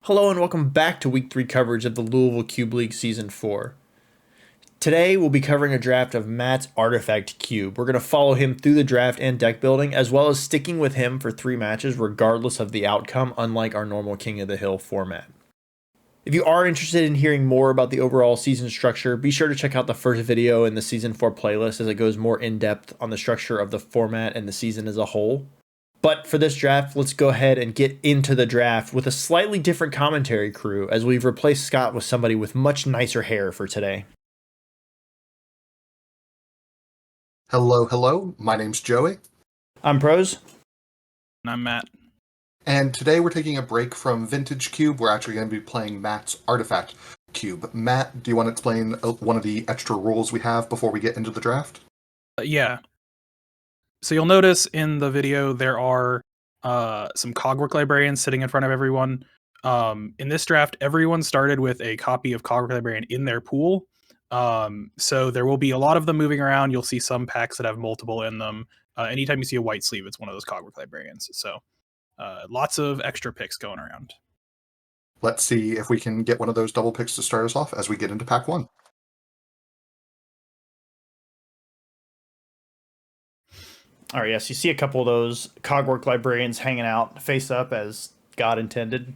Hello and welcome back to Week 3 coverage of the Louisville Cube League Season 4. Today we'll be covering a draft of Matt's Artifact Cube. We're going to follow him through the draft and deck building, as well as sticking with him for 3 matches regardless of the outcome, unlike our normal King of the Hill format. If you are interested in hearing more about the overall season structure, be sure to check out the first video in the Season 4 playlist as it goes more in-depth on the structure of the format and the season as a whole. But for this draft, let's go ahead and get into the draft with a slightly different commentary crew, as we've replaced Scott with somebody with much nicer hair for today. Hello. My name's Joey. I'm Prose. And I'm Matt. And today we're taking a break from Vintage Cube. We're actually going to be playing Matt's Artifact Cube. Matt, do you want to explain one of the extra rules we have before we get into the draft? Yeah. So you'll notice in the video there are some Cogwork Librarians sitting in front of everyone. In this draft, everyone started with a copy of Cogwork Librarian in their pool. So there will be a lot of them moving around. You'll see some packs that have multiple in them. Anytime you see a white sleeve, it's one of those Cogwork Librarians. So lots of extra picks going around. Let's see if we can get one of those double picks to start us off as we get into pack 1. All right, yes, you see a couple of those Cogwork Librarians hanging out face up as God intended.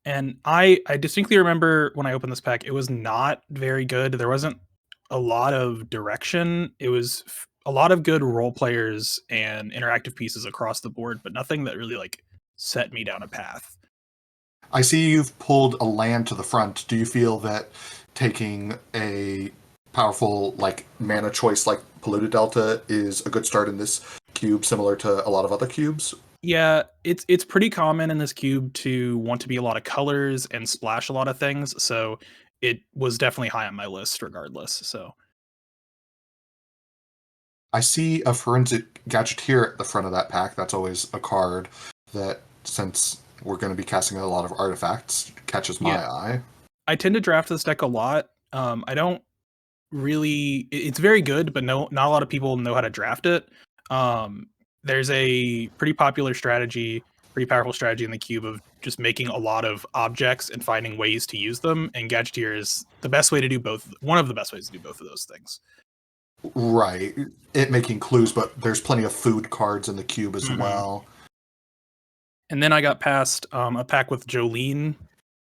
And I distinctly remember when I opened this pack, it was not very good. There wasn't a lot of direction. It was a lot of good role players and interactive pieces across the board, but nothing that really set me down a path. I see you've pulled a land to the front. Do you feel that taking a powerful mana choice like Polluted Delta is a good start in this cube, similar to a lot of other cubes? Yeah, it's pretty common in this cube to want to be a lot of colors and splash a lot of things, so it was definitely high on my list regardless. So I see a Forensic Gadgeteer at the front of that pack. That's always a card that, since we're going to be casting a lot of artifacts, catches my eye. I tend to draft this deck a lot. I don't really... It's very good, but not a lot of people know how to draft it. There's a pretty popular strategy, pretty powerful strategy in the cube of just making a lot of objects and finding ways to use them, and Gadgeteer is the best way to do both. One of the best ways to do both of those things. Right. It making clues, but there's plenty of food cards in the cube as well. And then I got past a pack with Jolene.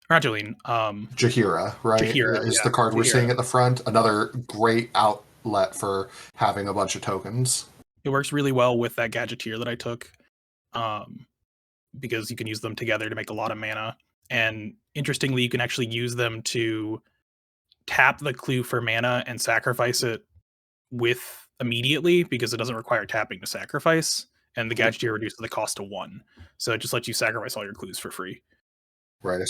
Not Jolene. Jaheira, right? Jaheira, is the card we're seeing at the front. Another great outlet for having a bunch of tokens. It works really well with that Gadgeteer that I took, because you can use them together to make a lot of mana. And interestingly, you can actually use them to tap the clue for mana and sacrifice it with immediately, because it doesn't require tapping to sacrifice. And the Gadgeteer reduces the cost to 1. So it just lets you sacrifice all your clues for free. Right.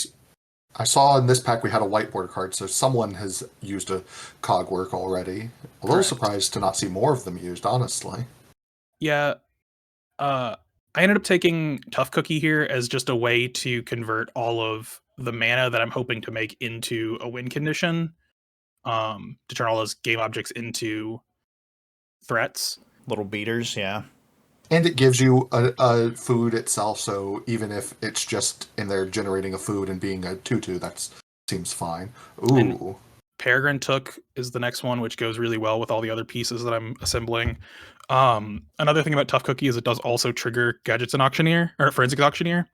I saw in this pack we had a whiteboard card, so someone has used a Cogwork already. A little surprised to not see more of them used, honestly. Yeah. I ended up taking Tough Cookie here as just a way to convert all of the mana that I'm hoping to make into a win condition, to turn all those game objects into threats. Little beaters, yeah. And it gives you a food itself, so even if it's just in there generating a food and being a 2/2, that seems fine. Ooh. And Peregrine Took is the next one, which goes really well with all the other pieces that I'm assembling. Another thing about Tough Cookie is it does also trigger Gadgets and Auctioneer, or Forensic Auctioneer.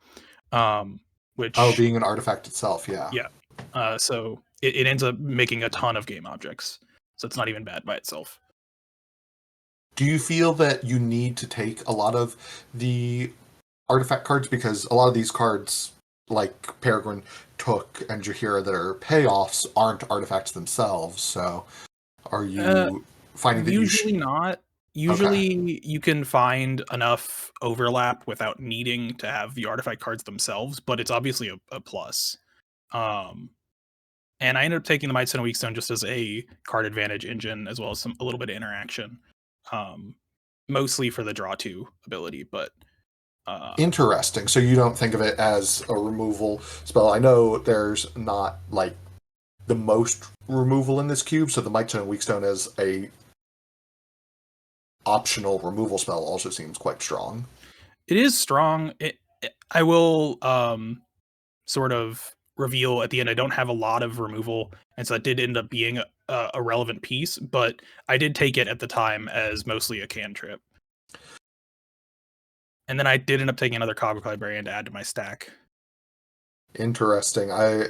Which... Oh, being an artifact itself, yeah. Yeah. So it ends up making a ton of game objects. So it's not even bad by itself. Do you feel that you need to take a lot of the artifact cards? Because a lot of these cards, like Peregrine Took and Jaheira, that are payoffs, aren't artifacts themselves. So are you finding that usually not? Usually you can find enough overlap without needing to have the artifact cards themselves, but it's obviously a plus. And I ended up taking the Might Stone and Weak Stone just as a card advantage engine, as well as a little bit of interaction. Mostly for the draw 2 ability, but interesting. So you don't think of it as a removal spell. I know there's not the most removal in this cube, so the Might Stone and Weak Stone as a optional removal spell also seems quite strong. It is strong. I will sort of reveal at the end. I don't have a lot of removal, and so it did end up being a relevant piece, but I did take it at the time as mostly a cantrip. And then I did end up taking another Cogwork Librarian to add to my stack. Interesting. I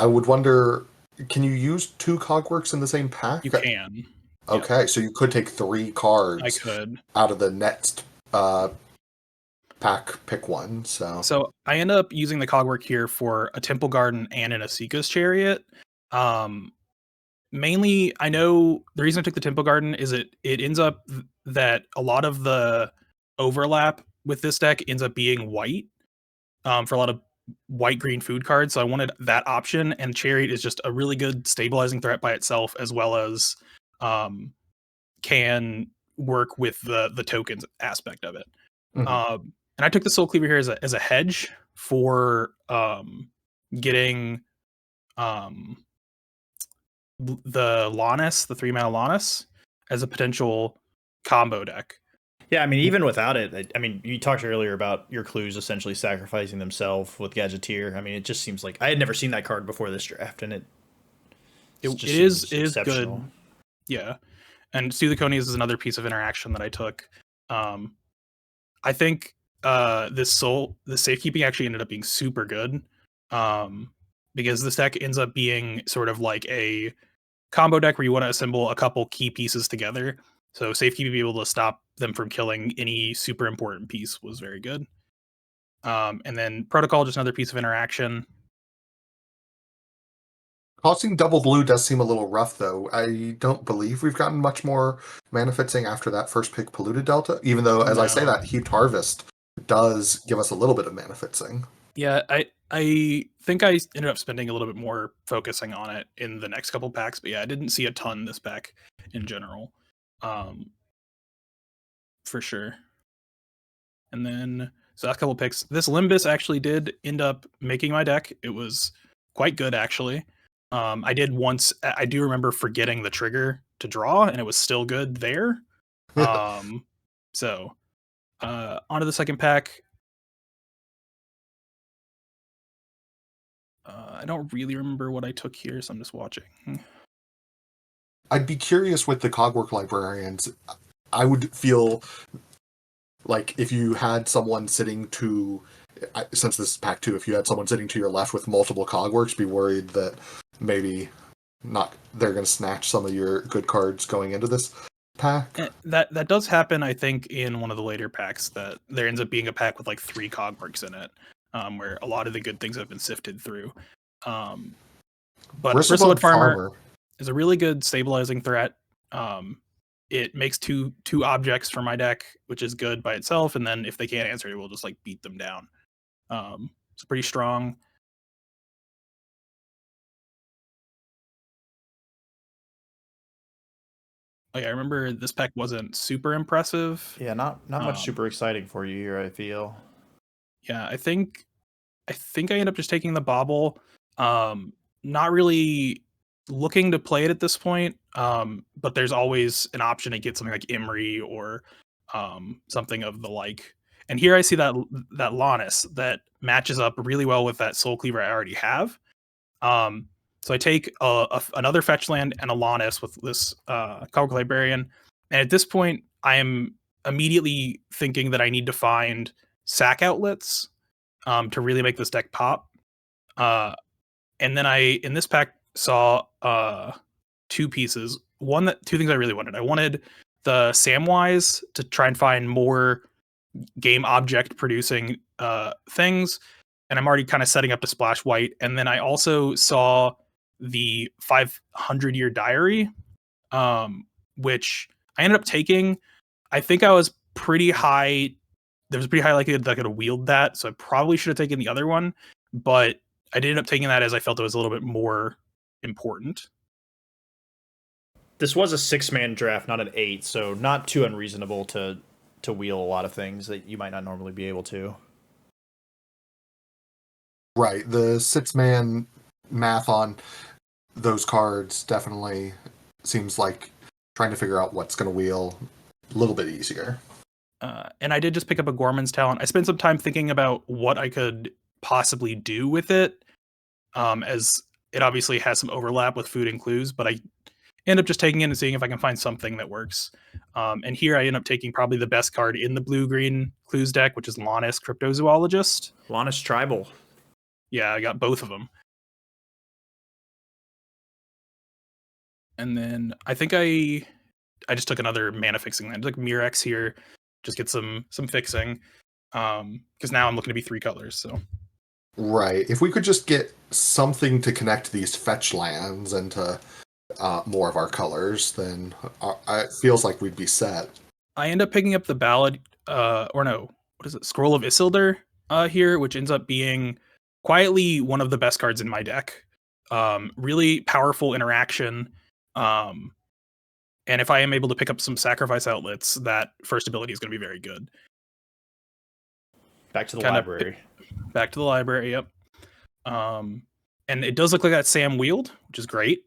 would wonder, can you use 2 Cogworks in the same pack? You can. Okay, so you could take 3 cards. I could. Out of the next pack, pick one. So I end up using the Cogwork here for a Temple Garden and an Asika's Chariot. Mainly, I know the reason I took the Temple Garden is it ends up that a lot of the overlap with this deck ends up being white for a lot of white-green food cards. So I wanted that option, and Chariot is just a really good stabilizing threat by itself, as well as can work with the tokens aspect of it. And I took the Soul Cleaver here as a hedge for getting the Lannis, the 3-mana Lannis, as a potential combo deck. Yeah, I mean, even without it, I mean, you talked earlier about your clues essentially sacrificing themselves with Gadgeteer. I mean, it just seems like I had never seen that card before this draft, and it is good. Yeah, and Sue the Conies is another piece of interaction that I took. I think the safekeeping actually ended up being super good, because this deck ends up being sort of like a combo deck where you want to assemble a couple key pieces together. So safekeeping, be able to stop them from killing any super important piece, was very good. And then Protocol, just another piece of interaction. Costing double blue does seem a little rough, though. I don't believe we've gotten much more mana fixing after that first pick, Polluted Delta, even though, as I say that, Heaped Harvest does give us a little bit of mana fixing. Yeah, I think I ended up spending a little bit more focusing on it in the next couple packs, but yeah, I didn't see a ton this pack in general. For sure. And then, so last couple picks. This Limbus actually did end up making my deck. It was quite good, actually. I do remember forgetting the trigger to draw, and it was still good there. So, onto the second pack. I don't really remember what I took here, so I'm just watching. I'd be curious with the Cogwork Librarians. I would feel like if you had someone sitting to, since this is pack 2, if you had someone sitting to your left with multiple Cogworks, be worried that maybe they're going to snatch some of your good cards going into this pack. That does happen, I think, in one of the later packs, that there ends up being a pack with like 3 Cogworks in it, where a lot of the good things have been sifted through. But Bristlewood Farmer is a really good stabilizing threat. It makes two objects for my deck, which is good by itself, and then if they can't answer it, we'll just like beat them down. It's pretty strong. Oh yeah, I remember this pack wasn't super impressive. Yeah, not much super exciting for you here, I feel. Yeah, I think I end up just taking the Bauble. Not really looking to play it at this point, but there's always an option to get something like Imri or something of the like. And here I see that Lannis that matches up really well with that Soul Cleaver I already have. So I take another fetch land and a Lannis with this Cogwork Librarian. And at this point, I am immediately thinking that I need to find sack outlets to really make this deck pop. And then I, in this pack, saw 2 pieces. Two things I really wanted. I wanted the Samwise to try and find more game object producing things, and I'm already kind of setting up to splash white. And then I also saw the 500-year diary, which I ended up taking. I think I was pretty high. There was a pretty high likelihood that I could have wheeled that, so I probably should have taken the other one, but I did end up taking that as I felt it was a little bit more important. This was a 6-man draft, not an 8, so not too unreasonable to wheel a lot of things that you might not normally be able to. Right, the 6-man math on those cards definitely seems like trying to figure out what's going to wheel a little bit easier. And I did just pick up a Gorman's Talent. I spent some time thinking about what I could possibly do with it, as it obviously has some overlap with food and clues, but I end up just taking it and seeing if I can find something that works. And here I end up taking probably the best card in the blue-green clues deck, which is Lannis, Cryptozoologist. Lannis Tribal. Yeah, I got both of them. And then I think I just took another mana fixing land. I took Mirex here, just get some fixing. Because now I'm looking to be 3 colors, so. Right. If we could just get something to connect these fetch lands into more of our colors, then it feels like we'd be set. I end up picking up the Ballad, or no, what is it? Scroll of Isildur here, which ends up being quietly one of the best cards in my deck. Really powerful interaction. And if I am able to pick up some sacrifice outlets, that first ability is going to be very good. Back to the library. Back to the library, yep. And it does look like that Sam Wield, which is great.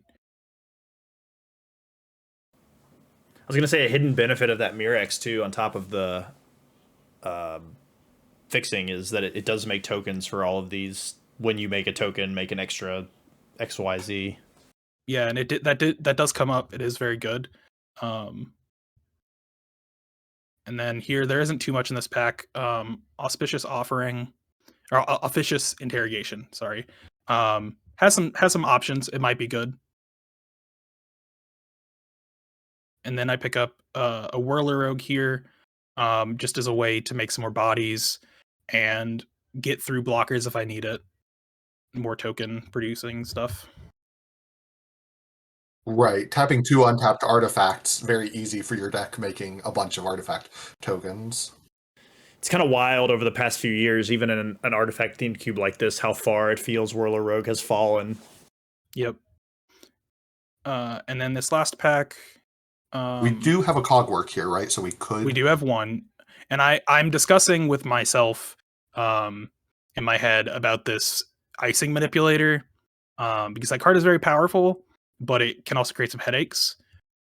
I was going to say a hidden benefit of that Mirex, too, on top of the fixing, is that it does make tokens for all of these. When you make a token, make an extra XYZ. Yeah, and that does come up. It is very good. And then here, there isn't too much in this pack. Auspicious Offering, or Officious Interrogation, sorry. Has some options. It might be good. And then I pick up a Whirler Rogue here, just as a way to make some more bodies and get through blockers if I need it. More token producing stuff. Right. Tapping 2 untapped artifacts, very easy for your deck, making a bunch of artifact tokens. It's kind of wild over the past few years, even in an artifact-themed cube like this, how far it feels Whirler Rogue has fallen. Yep. And then this last pack... we do have a Cogwork here, right? So we could... We do have one. And I'm discussing with myself in my head about this Icing Manipulator, because that card is very powerful, but it can also create some headaches.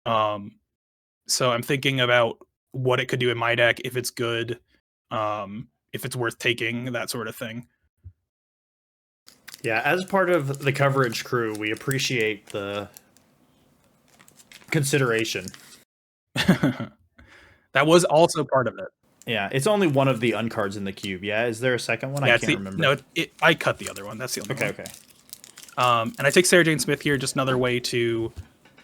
So I'm thinking about what it could do in my deck, if it's good, if it's worth taking, that sort of thing. Yeah, as part of the coverage crew, we appreciate the consideration. That was also part of it. Yeah, it's only one of the uncards in the cube. Yeah, is there a second one? Yeah, I can't remember. No, I cut the other one. That's the only one. Okay. And I take Sarah Jane Smith here, just another way to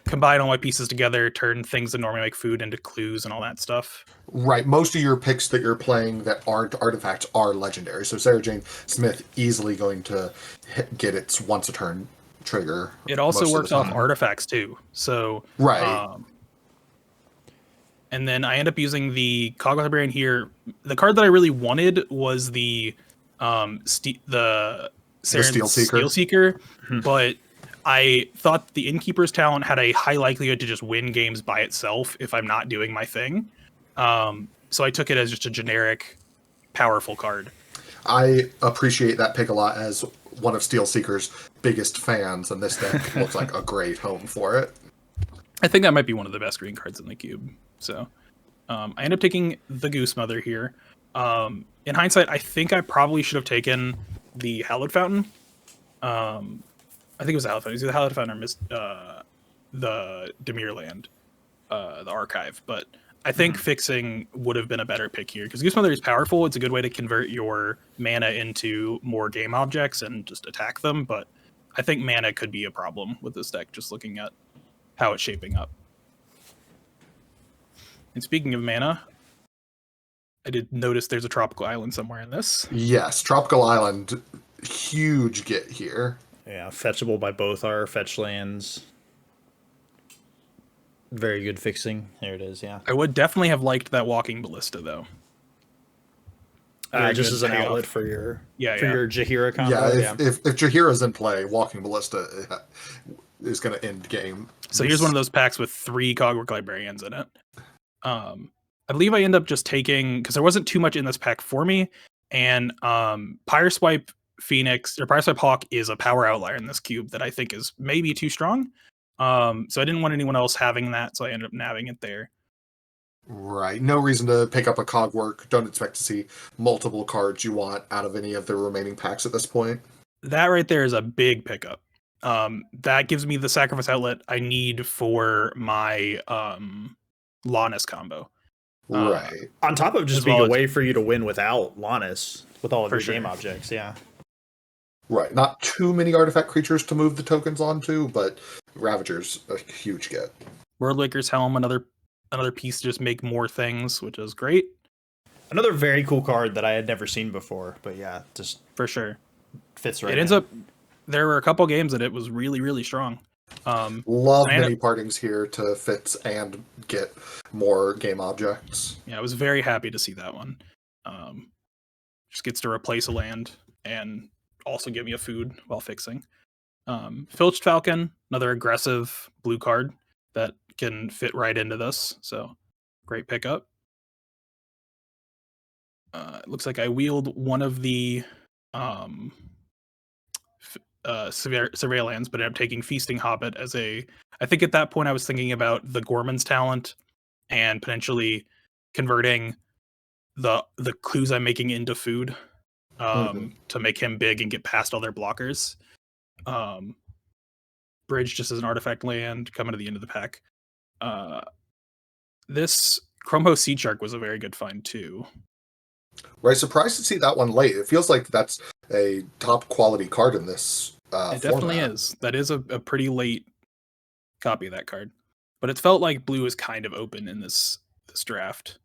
combine all my pieces together, turn things that normally make food into clues and all that stuff. Right. Most of your picks that you're playing that aren't artifacts are legendary. So Sarah Jane Smith easily going to get its once a turn trigger. It also works off artifacts too. So right. And then I end up using the Cogwork Librarian here. The card that I really wanted was the Steel Seeker, but I thought the Innkeeper's Talent had a high likelihood to just win games by itself if I'm not doing my thing. So I took it as just a generic, powerful card. I appreciate that pick a lot as one of Steel Seeker's biggest fans, and this deck looks like a great home for it. I think that might be one of the best green cards in the cube. So I end up taking the Goose Mother here. In hindsight, I think I probably should have taken the Hallowed Fountain. I think it was the Hallowed Fountain. It was either Hallowed Fountain or the Demirland, the Archive. But I think fixing would have been a better pick here, because Goose Mother is powerful. It's a good way to convert your mana into more game objects and just attack them. But I think mana could be a problem with this deck, just looking at how it's shaping up. And speaking of mana, I did notice there's a tropical island somewhere in this. Yes, Tropical Island, huge get here. Yeah, fetchable by both our fetch lands. Very good fixing. There it is, yeah. I would definitely have liked that Walking Ballista, though. Just as an outlet for your your Jaheira combo. If Jaheira's in play, Walking Ballista is going to end game. So here's one of those packs with 3 Cogwork Librarians in it. I believe I end up just taking, because there wasn't too much in this pack for me, and Pyreswipe Phoenix, or Pyreswipe Hawk is a power outlier in this cube that I think is maybe too strong. So I didn't want anyone else having that, so I ended up nabbing it there. Right. No reason to pick up a Cogwork. Don't expect to see multiple cards you want out of any of the remaining packs at this point. That right there is a big pickup. That gives me the sacrifice outlet I need for my Lannis combo. Right. On top of just As being well a as way for you to win without Lannis with all of For your game sure. objects, yeah. Right. Not too many artifact creatures to move the tokens onto, but Ravager's a huge get. Worldwaker's Helm, another piece to just make more things, which is great. Another very cool card that I had never seen before, but yeah, just For sure. fits right It ends in. up there were a couple games that it was really, really strong. Love and I end mini up- partings here to fits and get more game objects. Yeah, I was very happy to see that one. Just gets to replace a land and also give me a food while fixing. Filched Falcon, another aggressive blue card that can fit right into this. So great pickup. It looks like I wield one of the surveillance, but I'm taking Feasting Hobbit as a. I think at that point I was thinking about the Gorman's talent and potentially converting the clues I'm making into food to make him big and get past all their blockers. Bridge just as an artifact land coming to the end of the pack. This Chromho Sea Shark was a very good find too. Right. Surprised to see that one late. It feels like that's a top quality card in this It definitely format. is. That is a pretty late copy of that card, but it felt like blue is kind of open in this draft.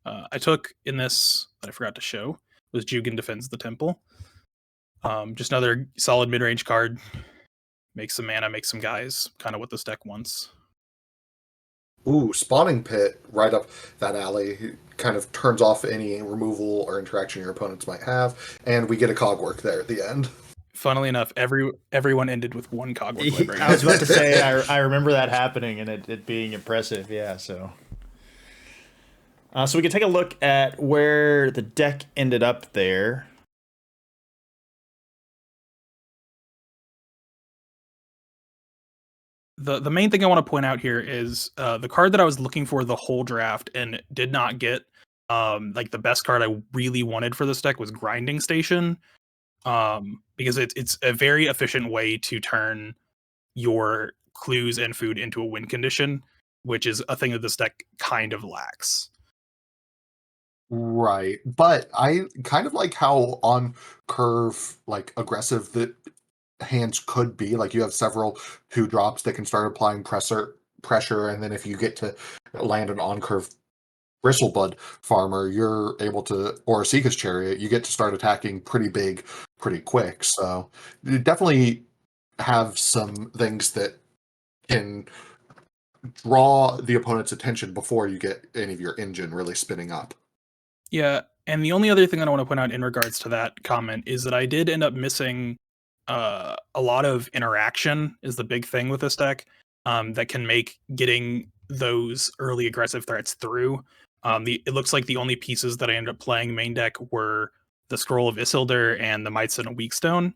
I took in this that I forgot to show was Jugan Defends the Temple. Just another solid mid range card. Make some mana, make some guys. Kind of what this deck wants. Ooh, Spawning Pit right up that alley. It kind of turns off any removal or interaction your opponents might have, and we get a Cogwork there at the end. Funnily enough, everyone ended with one Cogwork Librarian. I was about to say, I remember that happening and it being impressive, yeah, so. So we can take a look at where the deck ended up there. The main thing I want to point out here is the card that I was looking for the whole draft and did not get. Like the best card I really wanted for this deck was Grinding Station, because it's a very efficient way to turn your clues and food into a win condition, which is a thing that this deck kind of lacks. Right. But I kind of like how on curve, like aggressive the hands could be. Like you have several 2-drops that can start applying pressure, and then if you get to land an on curve Bristlebud farmer, you're able to, or a Seeker's Chariot, you get to start attacking pretty big, pretty quick. So you definitely have some things that can draw the opponent's attention before you get any of your engine really spinning up. Yeah, and the only other thing that I want to point out in regards to that comment is that I did end up missing a lot of interaction is the big thing with this deck that can make getting those early aggressive threats through. It looks like the only pieces that I ended up playing main deck were the Scroll of Isildur and the Mites and a Weakstone.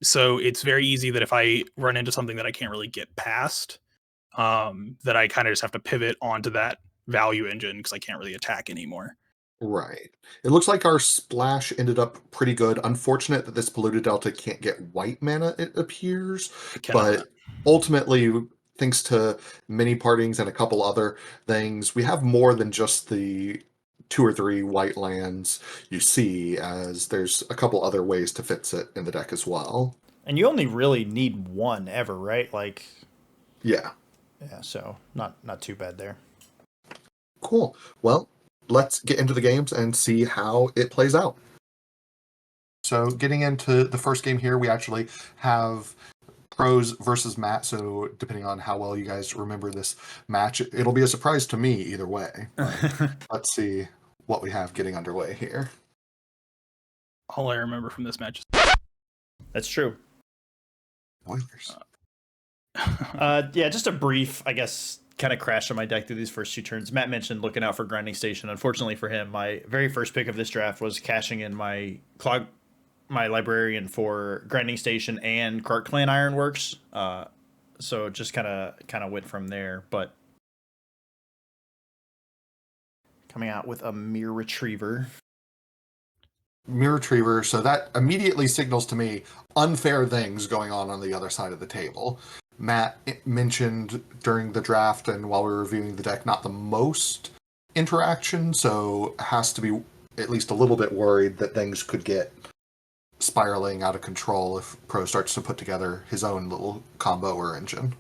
So it's very easy that if I run into something that I can't really get past, that I kind of just have to pivot onto that value engine because I can't really attack anymore. Right. It looks like our splash ended up pretty good. Unfortunate that this Polluted Delta can't get white mana, it appears. It cannot. But ultimately, thanks to mini partings and a couple other things, we have more than just the 2 or 3 white lands you see, as there's a couple other ways to fix it in the deck as well. And you only really need one ever, right? Like, Yeah. yeah, so not too bad there. Cool. Well, let's get into the games and see how it plays out. So getting into the first game here, we actually have Prose versus Matt. So depending on how well you guys remember this match, it'll be a surprise to me either way. Let's see what we have getting underway here. All I remember from this match is That's true. Spoilers. Yeah, just a brief, I guess, kind of crash on my deck through these first 2 turns. Matt mentioned looking out for Grinding Station. Unfortunately for him, my very first pick of this draft was cashing in my Librarian for Grinding Station and Cart Clan Ironworks. So it just kind of went from there. But coming out with a Mirror Retriever. Mirror Retriever, so that immediately signals to me unfair things going on the other side of the table. Matt mentioned during the draft and while we were reviewing the deck, not the most interaction, so has to be at least a little bit worried that things could get spiraling out of control if Prose starts to put together his own little combo or engine.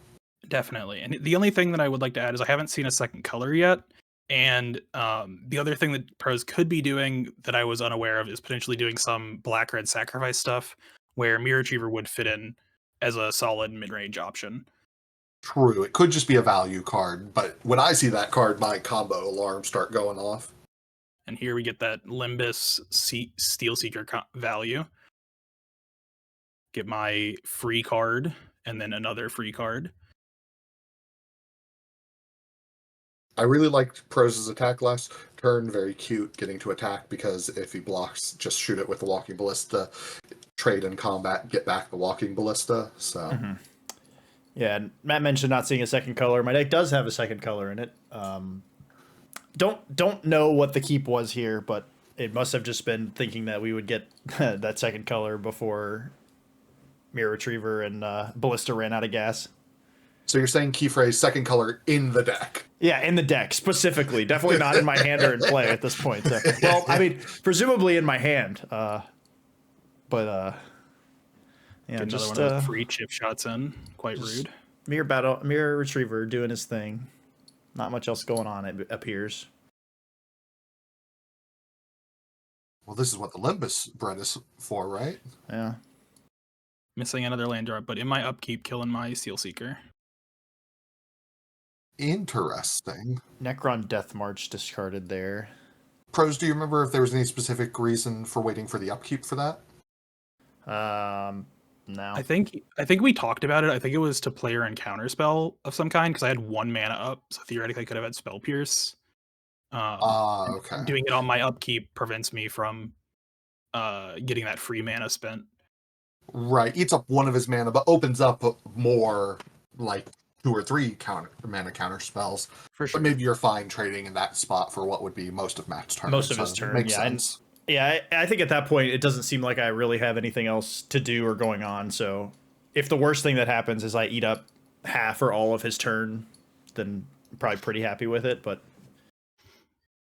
Definitely. And the only thing that I would like to add is I haven't seen a second color yet. And the other thing that Prose could be doing that I was unaware of is potentially doing some black-red sacrifice stuff where Mirror Retriever would fit in as a solid mid-range option. True, it could just be a value card, but when I see that card, my combo alarms start going off. And here we get that Limbus Steel Seeker value. Get my free card and then another free card. I really liked Prose's attack last turn. Very cute getting to attack because if he blocks, just shoot it with the Walking Ballista. Trade in combat, get back the Walking Ballista. So, Yeah, and Matt mentioned not seeing a second color. My deck does have a second color in it. Don't know what the keep was here, but it must have just been thinking that we would get that second color before Mirror Retriever and Ballista ran out of gas. so you're saying key phrase second color in the deck? Yeah, in the deck specifically. Definitely not in my hand or in play at this point. So, well, I mean, presumably in my hand. Yeah, Get just another one of those free chip shots in. Quite rude. Mirror Retriever doing his thing. Not much else going on, it appears. Well, this is what the Limbus bread is for, right? Yeah. Missing another land drop, but in my upkeep, killing my Steel Seeker. Interesting. Necron Death March discarded there. Prose, do you remember if there was any specific reason for waiting for the upkeep for that? No. I think we talked about it. I think it was to player and counterspell of some kind because I had 1 mana up, so theoretically I could have had Spell Pierce. Okay. Doing it on my upkeep prevents me from getting that free mana spent. Right, eats up one of his mana, but opens up more like 2 or 3 mana counter spells. For sure. But maybe you're fine trading in that spot for what would be most of Matt's turn. Most of his turn, makes yeah. sense. I think at that point it doesn't seem like I really have anything else to do or going on. So if the worst thing that happens is I eat up half or all of his turn, then I'm probably pretty happy with it. But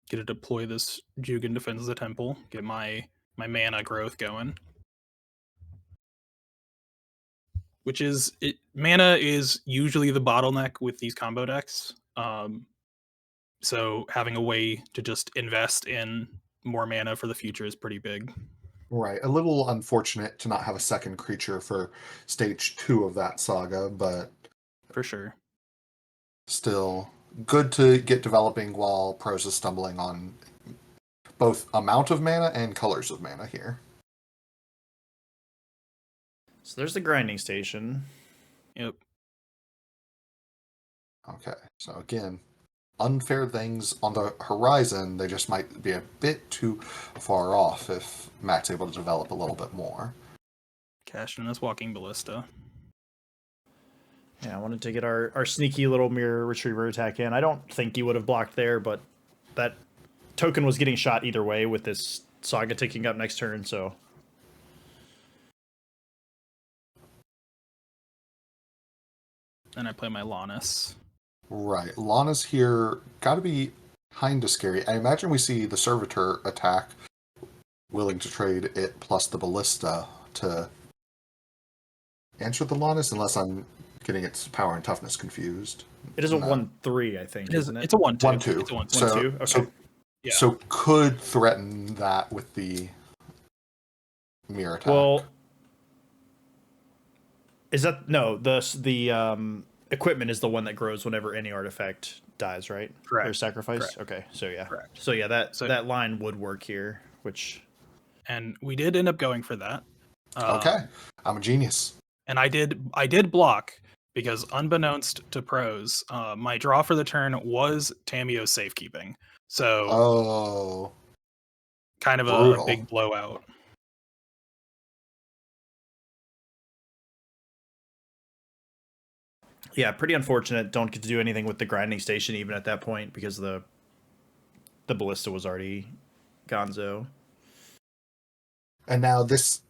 Get to deploy this Jugan Defends the Temple. Get my mana growth going. Which is mana is usually the bottleneck with these combo decks. So having a way to just invest in more mana for the future is pretty big. Right, a little unfortunate to not have a second creature for stage 2 of that saga, but For sure. still good to get developing while Prose is stumbling on both amount of mana and colors of mana here. so there's the grinding station. Yep. Okay, so again, unfair things on the horizon. They just might be a bit too far off if Matt's able to develop a little bit more. Cashed in this Walking Ballista. Yeah, I wanted to get our sneaky little Mirror Retriever attack in. I don't think he would have blocked there, but that token was getting shot either way with this saga ticking up next turn, so. Then I play my Lannis. Right, Lana's here. Got to be kind of scary. I imagine we see the Servitor attack, willing to trade it plus the Ballista to answer the Lannis, unless I'm getting its power and toughness confused. It is a 1/3, I think, isn't it? It's a 1/2. 1/2. It's a 1/2. So, 1/2? Okay. Yeah. so could threaten that with the mirror attack. Well, is that no? The equipment is the one that grows whenever any artifact dies, right? Correct. Or sacrifice. Correct. Okay, so yeah. Correct. So yeah, that line would work here, which. And we did end up going for that. Okay, I'm a genius. And I did block because unbeknownst to Prose, my draw for the turn was Tamio's safekeeping. So kind of a big blowout. Yeah, pretty unfortunate. Don't get to do anything with the grinding station even at that point because the ballista was already gonzo. And now this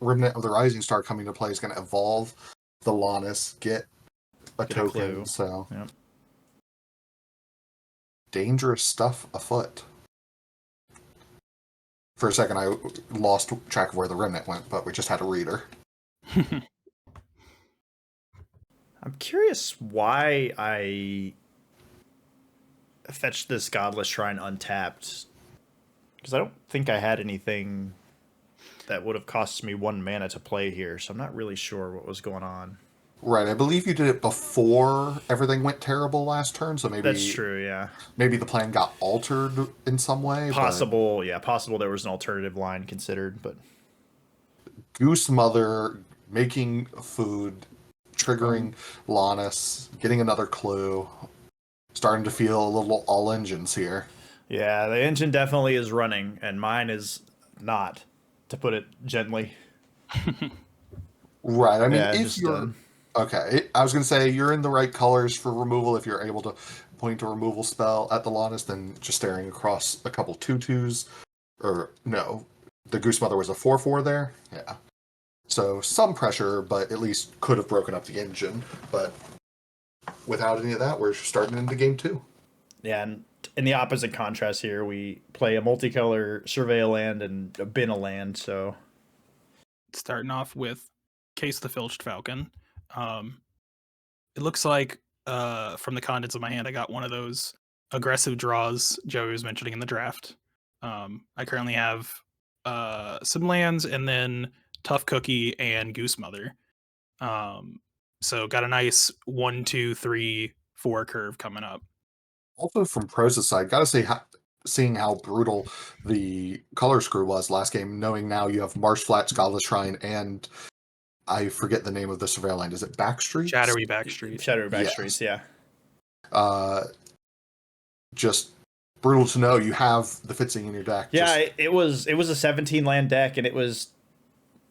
Remnant of the Rising Star coming to play is going to evolve the Lannis, get a Get a token. clue. So Yep. dangerous stuff afoot. For a second, I lost track of where the Remnant went, but we just had a reader. I'm curious why I fetched this Godless Shrine untapped, because I don't think I had anything that would have cost me 1 mana to play here, so I'm not really sure what was going on. Right, I believe you did it before everything went terrible last turn, so maybe That's true, yeah. Maybe the plan got altered in some way. Possible, yeah, possible there was an alternative line considered, but Goose Mother making food, triggering Lannis, getting another clue, starting to feel a little all engines here. yeah, the engine definitely is running, and mine is not, to put it gently. Right, I mean, Yeah, if just you're... done. Okay, I was going to say, you're in the right colors for removal if you're able to point a removal spell at the Lannis, then just staring across a couple 2/2s, or no, the Goose Mother was a 4/4 there? Yeah. So some pressure, but at least could have broken up the engine. But without any of that, we're starting into game 2. Yeah, and in the opposite contrast here, we play a multicolor Survey land and a Bin a land, so... Starting off with Case the Filched Falcon. It looks like from the contents of my hand, I got one of those aggressive draws Joey was mentioning in the draft. I currently have some lands and then Tough Cookie and Goose Mother. So got a nice 1, 2, 3, 4 curve coming up. Also from Prose's side, gotta say, seeing how brutal the color screw was last game, knowing now you have Marsh Flats, Godless Shrine, and I forget the name of the surveil land. Is it Backstreet? Shadowy Backstreet. Shadowy Yes. Backstreets, yeah. Just brutal to know you have the Fitzing in your deck. Yeah, it was a 17 land deck, and it was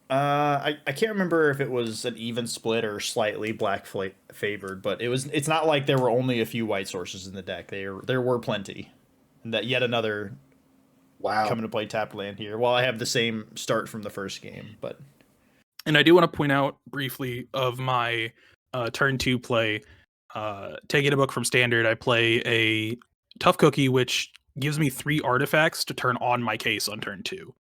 I can't remember if it was an even split or slightly black favored, but it's not like there were only a few white sources in the deck. There were plenty. And that yet another Wow. coming to play tapped land here. While I have the same start from the first game, but And I do want to point out briefly of my turn 2 play. Taking a book from standard, I play a Tough Cookie, which gives me 3 artifacts to turn on my case on turn 2.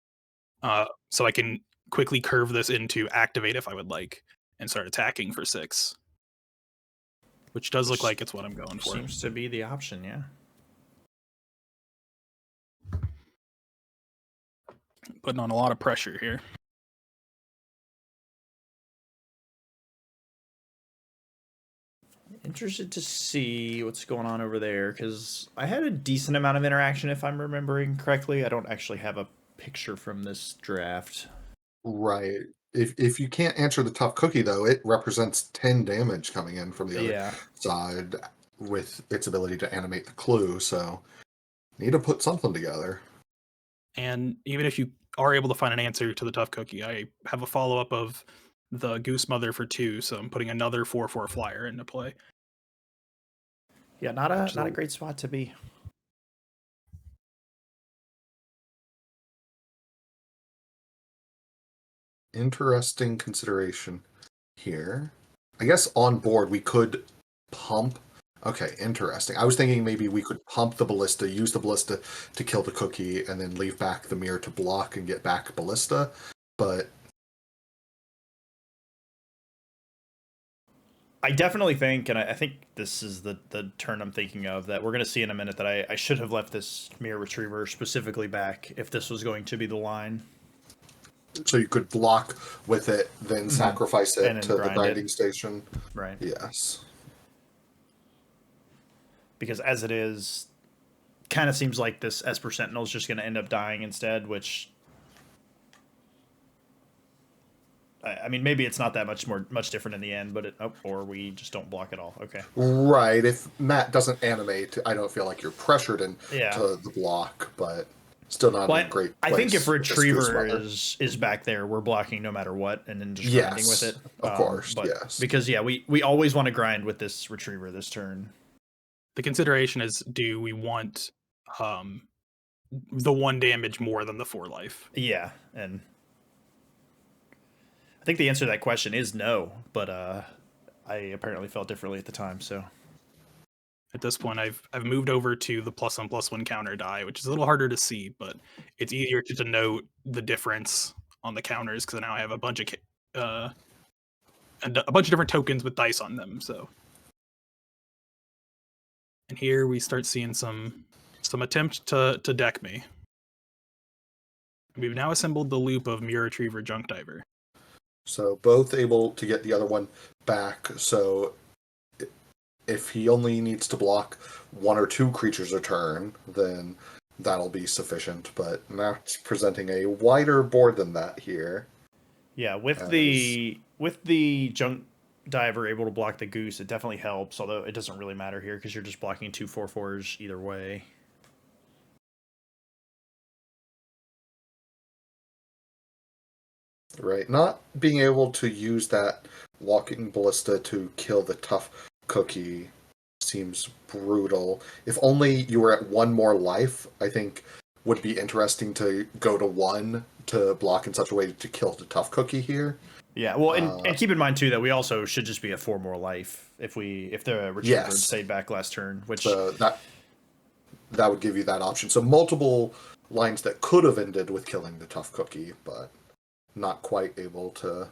So I can quickly curve this into activate if I would like and start attacking for 6. Which does look like it's what I'm going for. Seems to be the option, yeah. Putting on a lot of pressure here. Interested to see what's going on over there, because I had a decent amount of interaction, if I'm remembering correctly. I don't actually have a picture from this draft. Right. If you can't answer the Tough Cookie, though, it represents 10 damage coming in from the other side with its ability to animate the clue, so need to put something together. And even if you are able to find an answer to the Tough Cookie, I have a follow-up of the Goose Mother for 2, so I'm putting another 4/4 flyer into play. Yeah, not a great spot to be. Interesting consideration here. I guess on board we could pump. Okay, interesting. I was thinking maybe we could pump the Ballista, use the Ballista to kill the Cookie, and then leave back the Mirror to block and get back Ballista, but I definitely think, and I think this is the turn I'm thinking of, that we're going to see in a minute that I should have left this Mirror Retriever specifically back if this was going to be the line. So you could block with it, then sacrifice it to the grinding station. Right. Yes. Because as it is, kind of seems like this Esper Sentinel is just going to end up dying instead, which... I mean, maybe it's not that much different in the end, but or we just don't block at all. Okay. Right. If Matt doesn't animate, I don't feel like you're pressured into Yeah. the block, but still not in a great place. I think if Retriever is back there, we're blocking no matter what, and then just grinding with it. Of course, but yes. Because we always want to grind with this Retriever this turn. The consideration is, do we want the 1 damage more than the 4 life. Yeah, and I think the answer to that question is no, but I apparently felt differently at the time, so. At this point, I've moved over to the +1/+1 counter die, which is a little harder to see, but it's easier to denote the difference on the counters because now I have a bunch of different tokens with dice on them. So, and here we start seeing some attempt to deck me. We've now assembled the loop of Mirror Retriever, Junk Diver. So both able to get the other one back. So if he only needs to block 1 or 2 creatures a turn, then that'll be sufficient. But Matt's presenting a wider board than that here. Yeah, with the Junk Diver able to block the Goose, it definitely helps, although it doesn't really matter here because you're just blocking 2 4/4s either way. Right, not being able to use that Walking Ballista to kill the Tough Cookie seems brutal. If only you were at 1 more life, I think would be interesting to go to 1 to block in such a way to kill the Tough Cookie here. Yeah, well, and keep in mind too that we also should just be at 4 more life if the Retriever had stayed back last turn, which so that would give you that option. So multiple lines that could have ended with killing the Tough Cookie, but not quite able to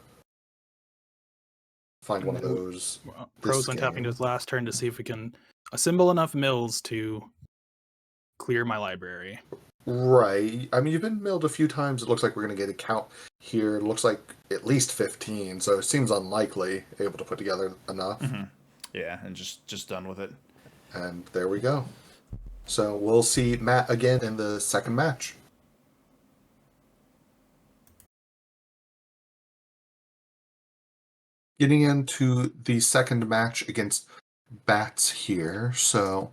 find one of those. Prose untapping his last turn to see if we can assemble enough mills to clear my library. Right. I mean, you've been milled a few times. It looks like we're going to get a count here. It looks like at least 15, so it seems unlikely able to put together enough. Mm-hmm. Yeah, and just done with it. And there we go. So we'll see Matt again in the second match. Getting into the second match against Bats here, so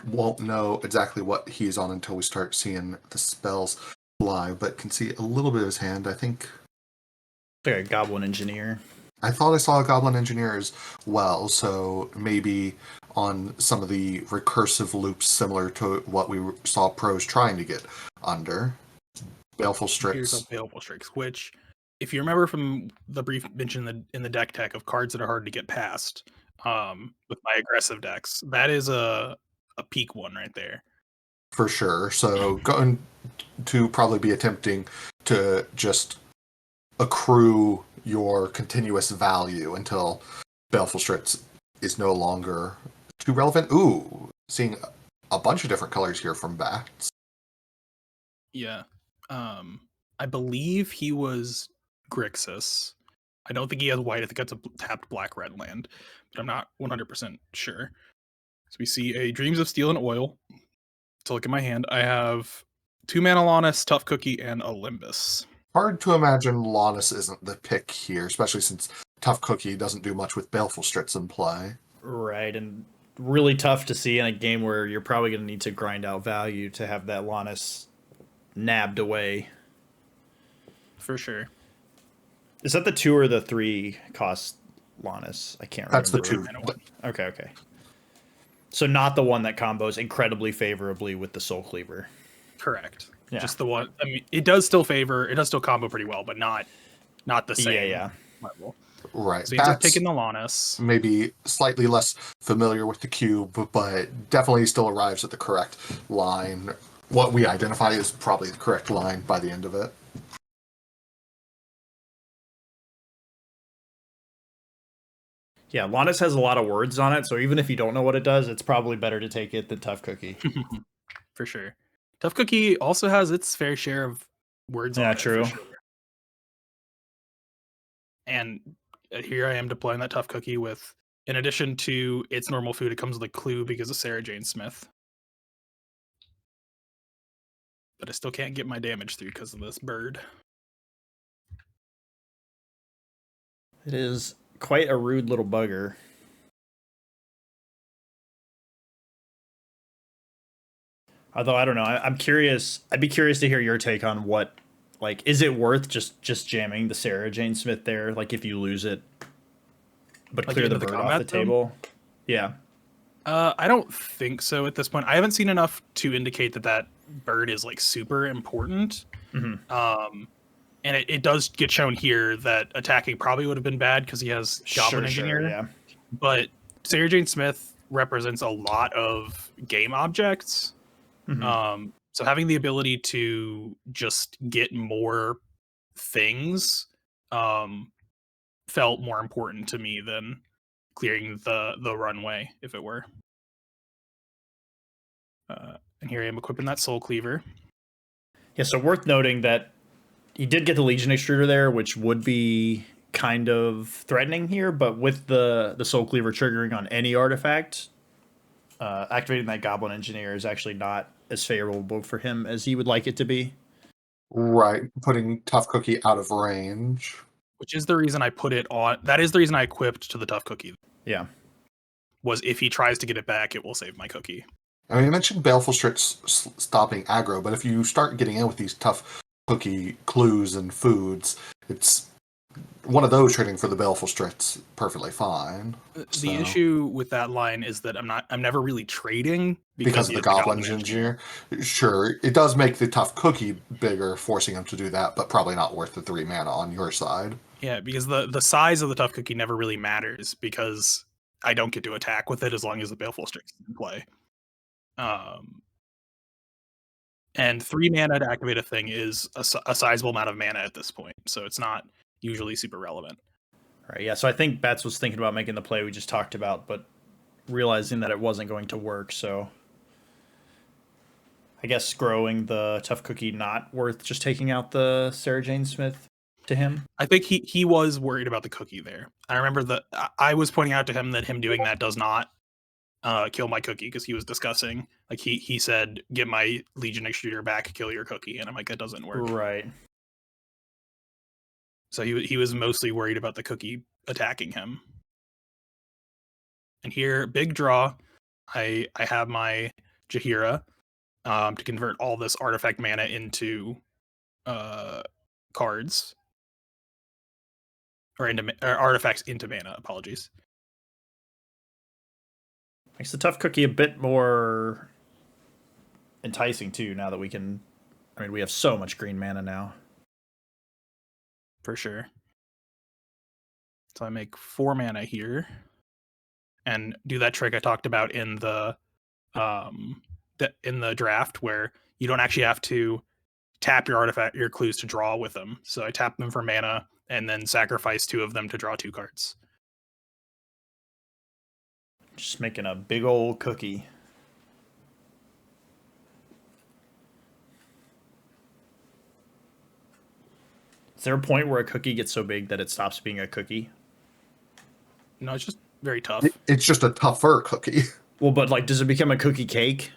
won't know exactly what he's on until we start seeing the spells fly, but can see a little bit of his hand. I think like a Goblin Engineer. I thought I saw a Goblin Engineer as well, so maybe on some of the recursive loops similar to what we saw Prose trying to get under. Baleful Strix. Here's a Baleful Strix, which, if you remember from the brief mention in the deck tech of cards that are hard to get past with my aggressive decks, that is a peak one right there. For sure. So going to probably be attempting to just accrue your continuous value until Baleful Strix is no longer too relevant. Ooh, seeing a bunch of different colors here from Bats. Yeah. I believe he was Grixis. I don't think he has white. I think that's a tapped black-red land, but I'm not 100% sure. So we see a Dreams of Steel and Oil. To look at my hand, I have 2 mana Lannis, Tough Cookie, and Olympus. Hard to imagine Lannis isn't the pick here, especially since Tough Cookie doesn't do much with Baleful Strix in play. Right, and really tough to see in a game where you're probably going to need to grind out value to have that Lannis nabbed away. For sure. Is that the 2 or the 3 cost Lannis? I can't remember. That's the 2. Okay. So not the one that combos incredibly favorably with the Soul Cleaver. Correct. Yeah. Just the one. I mean, it does still combo pretty well, but not the same level. Right. So you end up taking the Lannis. Maybe slightly less familiar with the cube, but definitely still arrives at the correct line. What we identify as probably the correct line by the end of it. Yeah, Lannis has a lot of words on it, so even if you don't know what it does, it's probably better to take it than Tough Cookie. For sure. Tough Cookie also has its fair share of words on it. Yeah, true. Sure. And here I am deploying that Tough Cookie with, in addition to its normal food, it comes with a clue because of Sarah Jane Smith. But I still can't get my damage through because of this bird. It is quite a rude little bugger. Although I don't know, I'm curious. I'd be curious to hear your take on what, like, is it worth just jamming the Sarah Jane Smith there? Like, if you lose it, but like clear the bird off the table. Yeah. I don't think so at this point. I haven't seen enough to indicate that bird is like super important. Mm-hmm. And it does get shown here that attacking probably would have been bad because he has Goblin Engineer. Yeah. But Sarah Jane Smith represents a lot of game objects. Mm-hmm. So having the ability to just get more things felt more important to me than clearing the runway, if it were. And here I am equipping that Soul Cleaver. Yeah, so worth noting that he did get the Legion Extruder there, which would be kind of threatening here, but with the Soul Cleaver triggering on any artifact, activating that Goblin Engineer is actually not as favorable for him as he would like it to be. Right, putting Tough Cookie out of range. Which is the reason I put it on. That is the reason I equipped to the Tough Cookie. Yeah. Was if he tries to get it back, it will save my cookie. I mean, you mentioned Baleful Strix stopping aggro, but if you start getting in with these Tough Cookie clues and foods, it's one of those trading for the Baleful Strix perfectly fine. The issue with that line is that I'm never really trading because of the Goblin Engineer. Sure, it does make the Tough Cookie bigger, forcing him to do that, but probably not worth the 3 mana on your side. Yeah, because the size of the Tough Cookie never really matters because I don't get to attack with it as long as the Baleful Strix is in play. And 3 mana to activate a thing is a sizable amount of mana at this point, so it's not usually super relevant. Right, yeah, so I think Bats was thinking about making the play we just talked about, but realizing that it wasn't going to work, so I guess growing the Tough Cookie not worth just taking out the Sarah Jane Smith to him. I think he was worried about the cookie there. I remember that I was pointing out to him that him doing that does not kill my cookie because he was discussing, like he said, get my Legion Extruder back, kill your cookie, and I'm like, that doesn't work. Right. So he was mostly worried about the cookie attacking him. And here, big draw. I have my Jaheira to convert all this artifact mana into cards. Or artifacts into mana, apologies. Makes the Tough Cookie a bit more enticing, too, now that we can... I mean, we have so much green mana now. For sure. So I make 4 mana here. And do that trick I talked about in the draft, where you don't actually have to tap your clues to draw with them. So I tap them for mana, and then sacrifice 2 of them to draw 2 cards. Just making a big old cookie. Is there a point where a cookie gets so big that it stops being a cookie? No, it's just very tough. It's just a tougher cookie. Well, but like, does it become a cookie cake?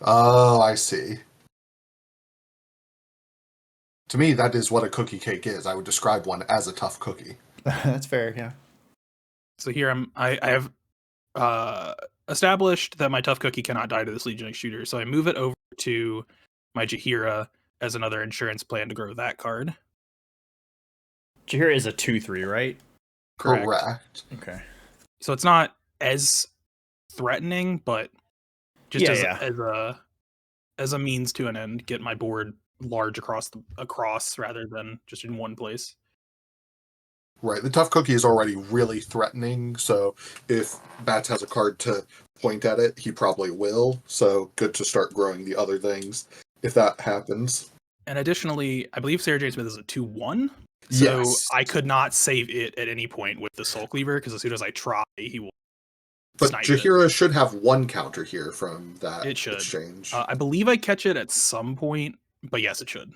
Oh, I see. To me, that is what a cookie cake is. I would describe one as a tough cookie. That's fair, yeah. So here I have established that my Tough Cookie cannot die to this Legion Extruder, so I move it over to my Jaheira as another insurance plan to grow that card. Jaheira is a 2/3, right? Correct. Okay. So it's not as threatening, but just as a means to an end, get my board large across rather than just in one place. Right. The Tough Cookie is already really threatening, so if Bats has a card to point at it, he probably will. So good to start growing the other things if that happens. And additionally, I believe Sarah Jane Smith is a 2/1. So yes. I could not save it at any point with the Soul Cleaver, because as soon as I try, he will. But Jaheira should have 1 counter here from that exchange. I believe I catch it at some point, but yes, it should.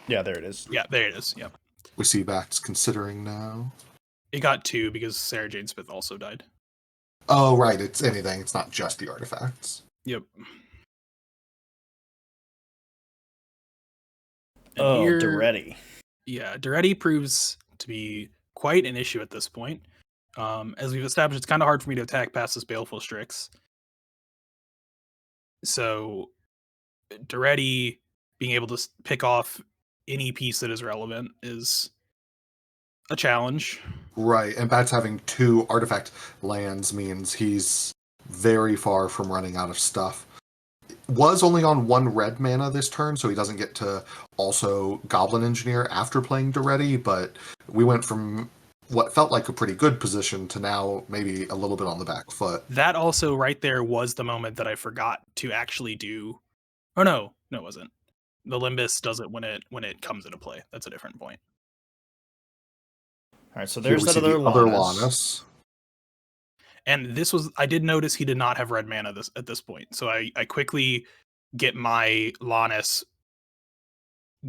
Yeah, there it is. Yeah, there it is. Yep. We see Bats considering now. It got 2 because Sarah Jane Smith also died. Oh, right. It's anything. It's not just the artifacts. Yep. Duretti. Yeah, Duretti proves to be quite an issue at this point. As we've established, it's kind of hard for me to attack past this Baleful Strix. So, Duretti being able to pick off any piece that is relevant is a challenge. Right, and Bats having 2 artifact lands means he's very far from running out of stuff. Was only on 1 red mana this turn, so he doesn't get to also Goblin Engineer after playing Duretti, but we went from what felt like a pretty good position to now maybe a little bit on the back foot. That also right there was the moment that I forgot to actually do. Oh no, it wasn't. The Limbus does it when it comes into play. That's a different point. All right, so Here there's we that see other the other Lannis. Lannis. And this was, I did notice he did not have red mana at this point. So I quickly get my Lannis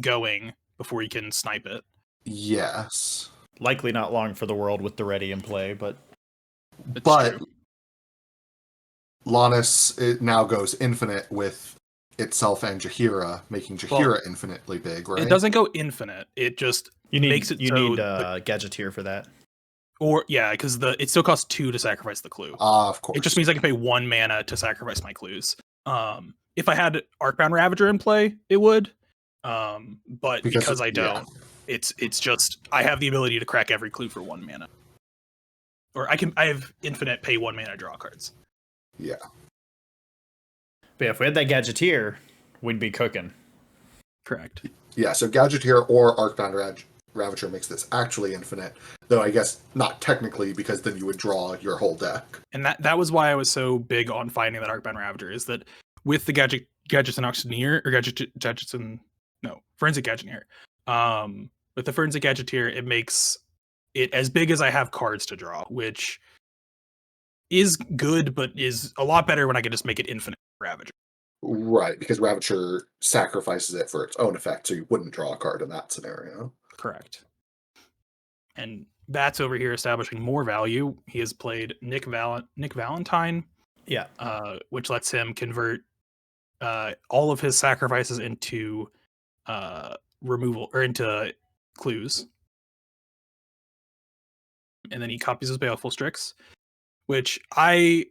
going before he can snipe it. Yes. Likely not long for the world with the ready in play, but But Lannis, it now goes infinite with itself and Jaheira, making Jaheira infinitely big, right? It doesn't go infinite. It just makes it so need Gadgeteer for that. Or yeah, because it still costs 2 to sacrifice the clue. Of course. It just means I can pay 1 mana to sacrifice my clues. If I had Arcbound Ravager in play, it would. But because I don't, it's just I have the ability to crack every clue for 1 mana. Or I have infinite pay 1 mana draw cards. Yeah. But yeah, if we had that Gadgeteer, we'd be cooking. Correct. Yeah, so Gadgeteer or Arcbound Ravager makes this actually infinite, though I guess not technically, because then you would draw your whole deck. And that was why I was so big on finding that Arcbound Ravager, is that with the Gadgetzan Auctioneer, or Forensic Gadgeteer, with the Forensic Gadgeteer, it makes it as big as I have cards to draw, which is good, but is a lot better when I can just make it infinite Ravager. Right, because Ravager sacrifices it for its own effect, so you wouldn't draw a card in that scenario. Correct. And Bats over here establishing more value. He has played Nick Valentine. Yeah. Which lets him convert all of his sacrifices into removal or into clues. And then he copies his Baleful Strix, which I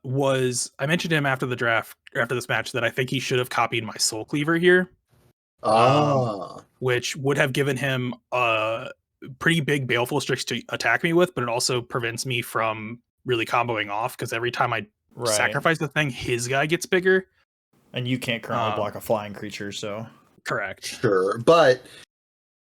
mentioned to him after the draft, or after this match, that I think he should have copied my Soul Cleaver here. Which would have given him a pretty big Baleful Strix to attack me with, but it also prevents me from really comboing off, because every time I sacrifice the thing, his guy gets bigger. And you can't currently block a flying creature, so... Correct. Sure, but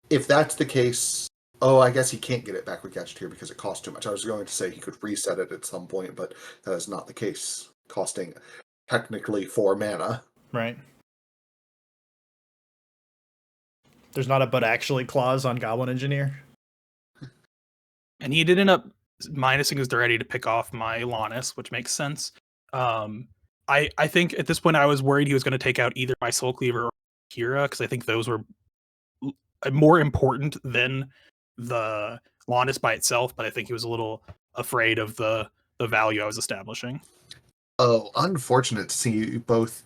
if that's the case... Oh, I guess he can't get it back with Gadgeteer because it costs too much. I was going to say he could reset it at some point, but that is not the case, costing technically 4 mana. Right. There's not a but actually clause on Goblin Engineer. And he did end up minusing his Duretti to pick off my Lannis, which makes sense. I think at this point I was worried he was going to take out either my Soul Cleaver or Kira, because I think those were more important than the Lannis by itself, but I think he was a little afraid of the value I was establishing. Oh, unfortunate to see both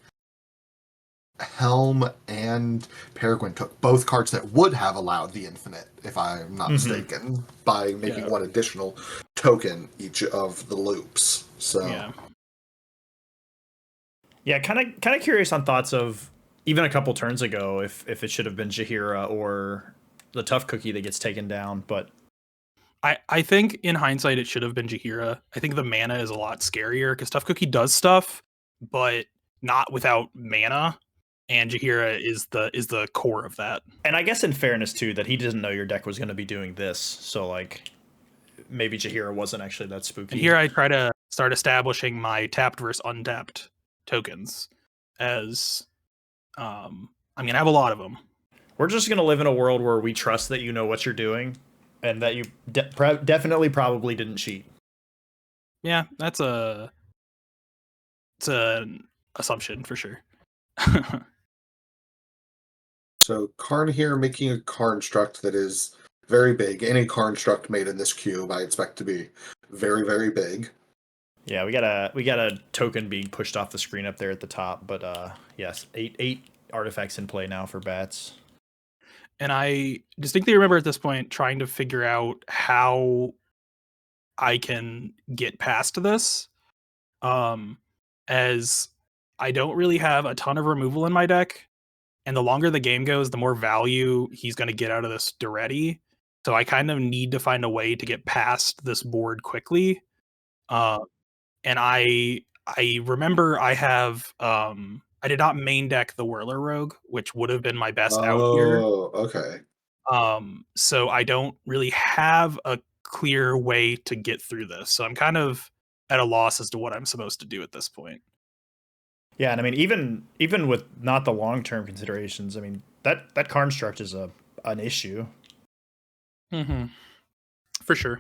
Helm and Peregrine took both cards that would have allowed the infinite, if I'm not mistaken, by making 1 additional token each of the loops. So yeah, kind of curious on thoughts of even a couple turns ago if it should have been Jaheira or the Tough Cookie that gets taken down, but I think in hindsight it should have been Jaheira. I think the mana is a lot scarier because Tough Cookie does stuff, but not without mana. And Jaheira is the core of that. And I guess in fairness too, that he didn't know your deck was going to be doing this, so like maybe Jaheira wasn't actually that spooky. And here I try to start establishing my tapped versus untapped tokens, as I'm gonna have a lot of them. We're just gonna live in a world where we trust that you know what you're doing, and that you definitely probably didn't cheat. Yeah, it's an assumption for sure. So Karn here making a construct that is very big. Any construct made in this cube I expect to be very, very big. Yeah, we got a token being pushed off the screen up there at the top, but yes, eight artifacts in play now for Bats. And I distinctly remember at this point trying to figure out how I can get past this, as I don't really have a ton of removal in my deck, and the longer the game goes, the more value he's going to get out of this Duretti. So I kind of need to find a way to get past this board quickly. And I remember I have I did not main deck the Whirler Rogue, which would have been my best out here. Oh, okay. So I don't really have a clear way to get through this. So I'm kind of at a loss as to what I'm supposed to do at this point. Yeah, and I mean, even with not the long term considerations, I mean that construct is an issue. Mm-hmm. For sure.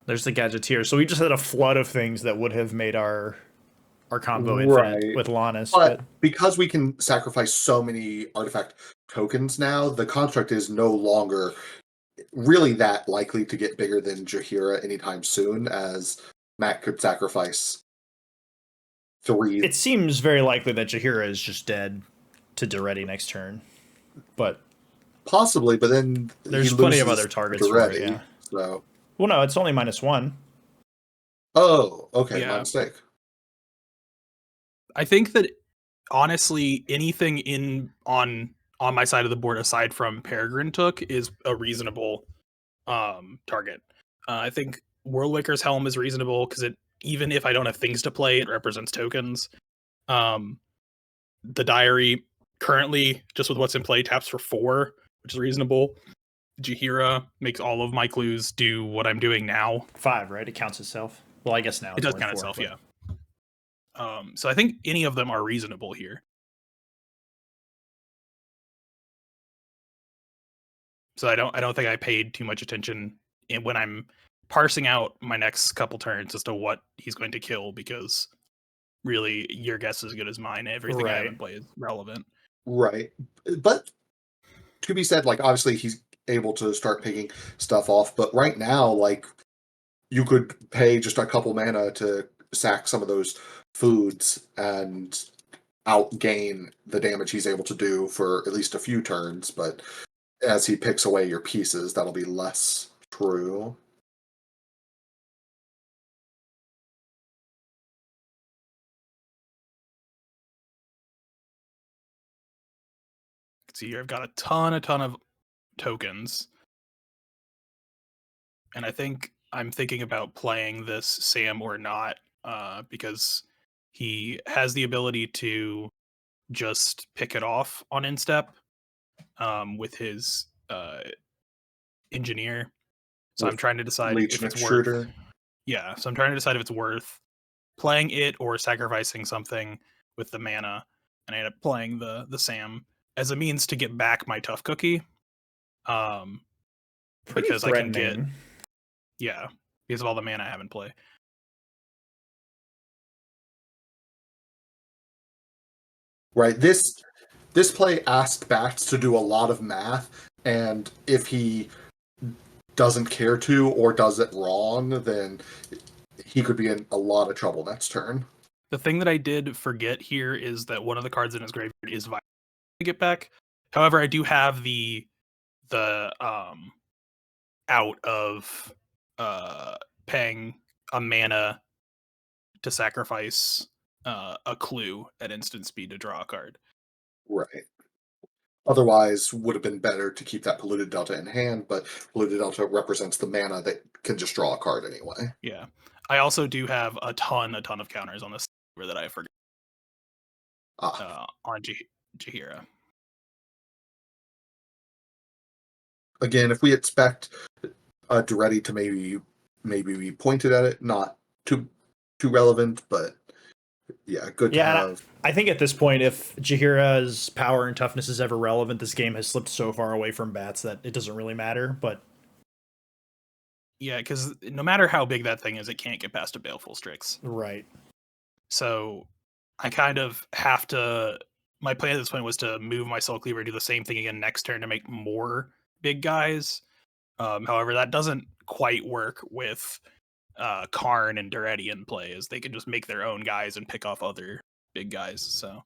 There's the Gadgeteer. So we just had a flood of things that would have made our combo infinite with Lannis. But because we can sacrifice so many artifact tokens now, the construct is no longer really that likely to get bigger than Jaheira anytime soon, as Matt could sacrifice 3. It seems very likely that Jaheira is just dead to Duretti next turn. But possibly, but then there's plenty of other targets for it, yeah. So. Well, no, it's only -1. Oh, okay, Yeah. my mistake. I think that honestly, anything on my side of the board aside from Peregrine Took is a reasonable target. I think Whirlwicker's Helm is reasonable because it, even if I don't have things to play, it represents tokens. The Diary currently, just with what's in play, taps for 4, which is reasonable. Jaheira makes all of my clues do what I'm doing now. 5, right? It counts itself. Well, I guess now it does count itself, but... yeah. So I think any of them are reasonable here. So I don't think I paid too much attention when I'm parsing out my next couple turns as to what he's going to kill, because really your guess is as good as mine. Everything I haven't played is relevant. Right. But to be said, like, obviously he's able to start picking stuff off, but right now, like, you could pay just a couple mana to sack some of those foods and outgain the damage he's able to do for at least a few turns, but as he picks away your pieces, that'll be less true. See, I've got a ton of tokens, and I think I'm thinking about playing this Sam or not, because he has the ability to just pick it off on instep with his engineer. So I'm trying to decide if it's worth. Yeah, so I'm trying to decide if it's worth playing it or sacrificing something with the mana, and I end up playing the Sam as a means to get back my tough cookie. Because I can get, yeah, because of all the mana I have in play. Right. This play asked Bats to do a lot of math, and if he doesn't care to or does it wrong, then he could be in a lot of trouble next turn. The thing that I did forget here is that one of the cards in his graveyard is vital to get back. However, I do have the out of paying a mana to sacrifice a clue at instant speed to draw a card. Right. Otherwise, would have been better to keep that Polluted Delta in hand, but Polluted Delta represents the mana that can just draw a card anyway. Yeah. I also do have a ton of counters on this that I forgot on Jaheira. Again, if we expect Duretti to maybe be pointed at it, not too relevant, but yeah, good to have. I think at this point, if Jaheira's power and toughness is ever relevant, this game has slipped so far away from Bats that it doesn't really matter. But yeah, because no matter how big that thing is, it can't get past a Baleful Strix. Right. So I kind of have to. My plan at this point was to move my Soul Cleaver and do the same thing again next turn to make more big guys. However, that doesn't quite work with Karn and Duretti in play, as they can just make their own guys and pick off other big guys. So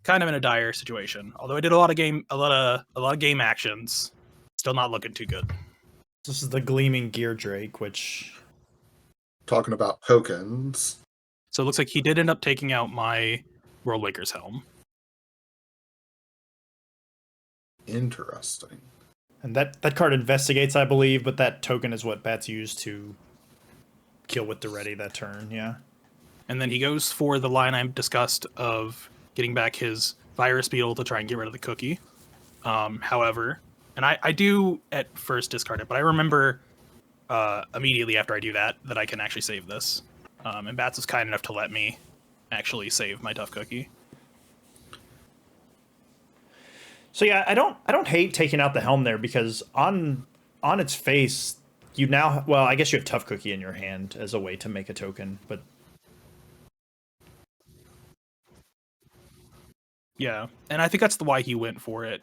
kind of in a dire situation. Although I did a lot of game actions, still not looking too good. This is the Gleaming Gear Drake, which talking about tokens. So it looks like he did end up taking out my Worldwaker's Helm. Interesting. And that card investigates, I believe, but that token is what bats use to kill with the ready that turn, yeah. And then he goes for the line I discussed of getting back his virus beetle to try and get rid of the cookie. However, and I do at first discard it, but I remember immediately after I do that I can actually save this. And Bats is kind enough to let me actually save my tough cookie. So yeah, I don't hate taking out the helm there because on its face, you now, well, I guess you have tough cookie in your hand as a way to make a token, but yeah, and I think that's why he went for it,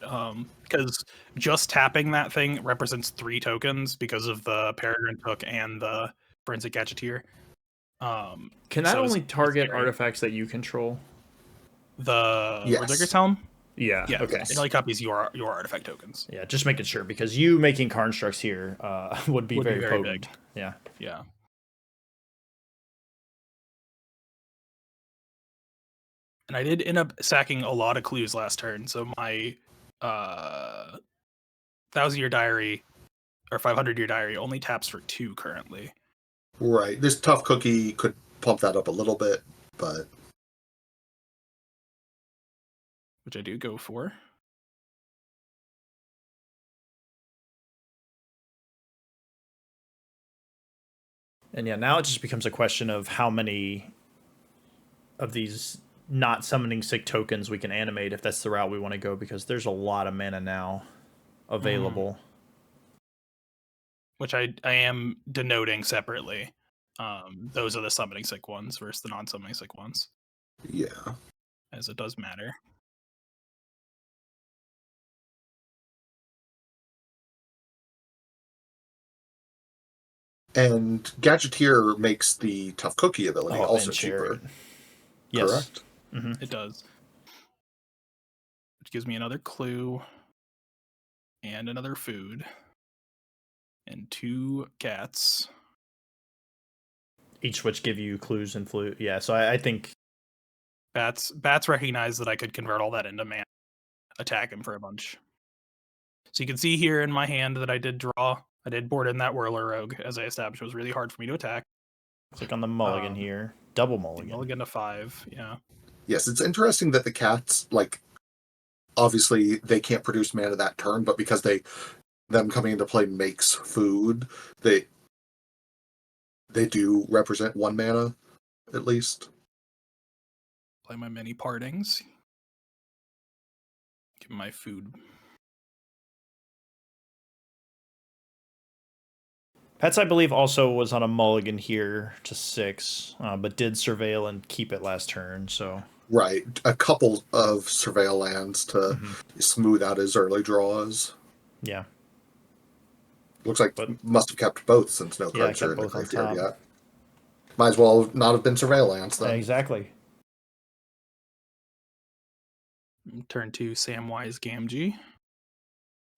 because just tapping that thing represents 3 tokens because of the Peregrine Took and the Forensic Gadgeteer. Can that only target artifacts that you control? The Yes. Berserker's Helm? Yeah. Yeah, Okay. it only copies your artifact tokens. Yeah, just making sure because you making constructs here would be very potent. Big. Yeah. Yeah. And I did end up sacking a lot of clues last turn, so my 1,000-year diary or 500-year diary only taps for 2 currently. Right. This tough cookie could pump that up a little bit, but Which I do go for. And yeah, now it just becomes a question of how many of these not summoning sick tokens we can animate if that's the route we want to go, because there's a lot of mana now available. Which I am denoting separately. Those are the summoning sick ones versus the non-summoning sick ones. yeah. As it does matter. And Gadgeteer makes the tough cookie ability also and Chariot. cheaper. Yes. Correct? Mm-hmm. It does. Which gives me another clue. And another food. And 2 cats. Each which give you clues and flute. Yeah, so I think Bats recognize that I could convert all that into mana. Attack him for a bunch. So you can see here in my hand that I did draw. I did board in that Whirler Rogue, as I established. It was really hard for me to attack. click on the mulligan here. Double mulligan. Mulligan to 5, yeah. Yes, it's interesting that the cats, like, obviously they can't produce mana that turn, but because them coming into play makes food, they do represent 1 mana, at least. Play my mini partings. Give my food. Pets, I believe, also was on a mulligan here to 6, but did surveil and keep it last turn, so... Right. A couple of surveil lands to smooth out his early draws. Yeah. Looks like must have kept both since no cards kept are in the both on graveyard top. yet. Might as well not have been surveil lands then. Exactly. Turn 2, Samwise Gamgee.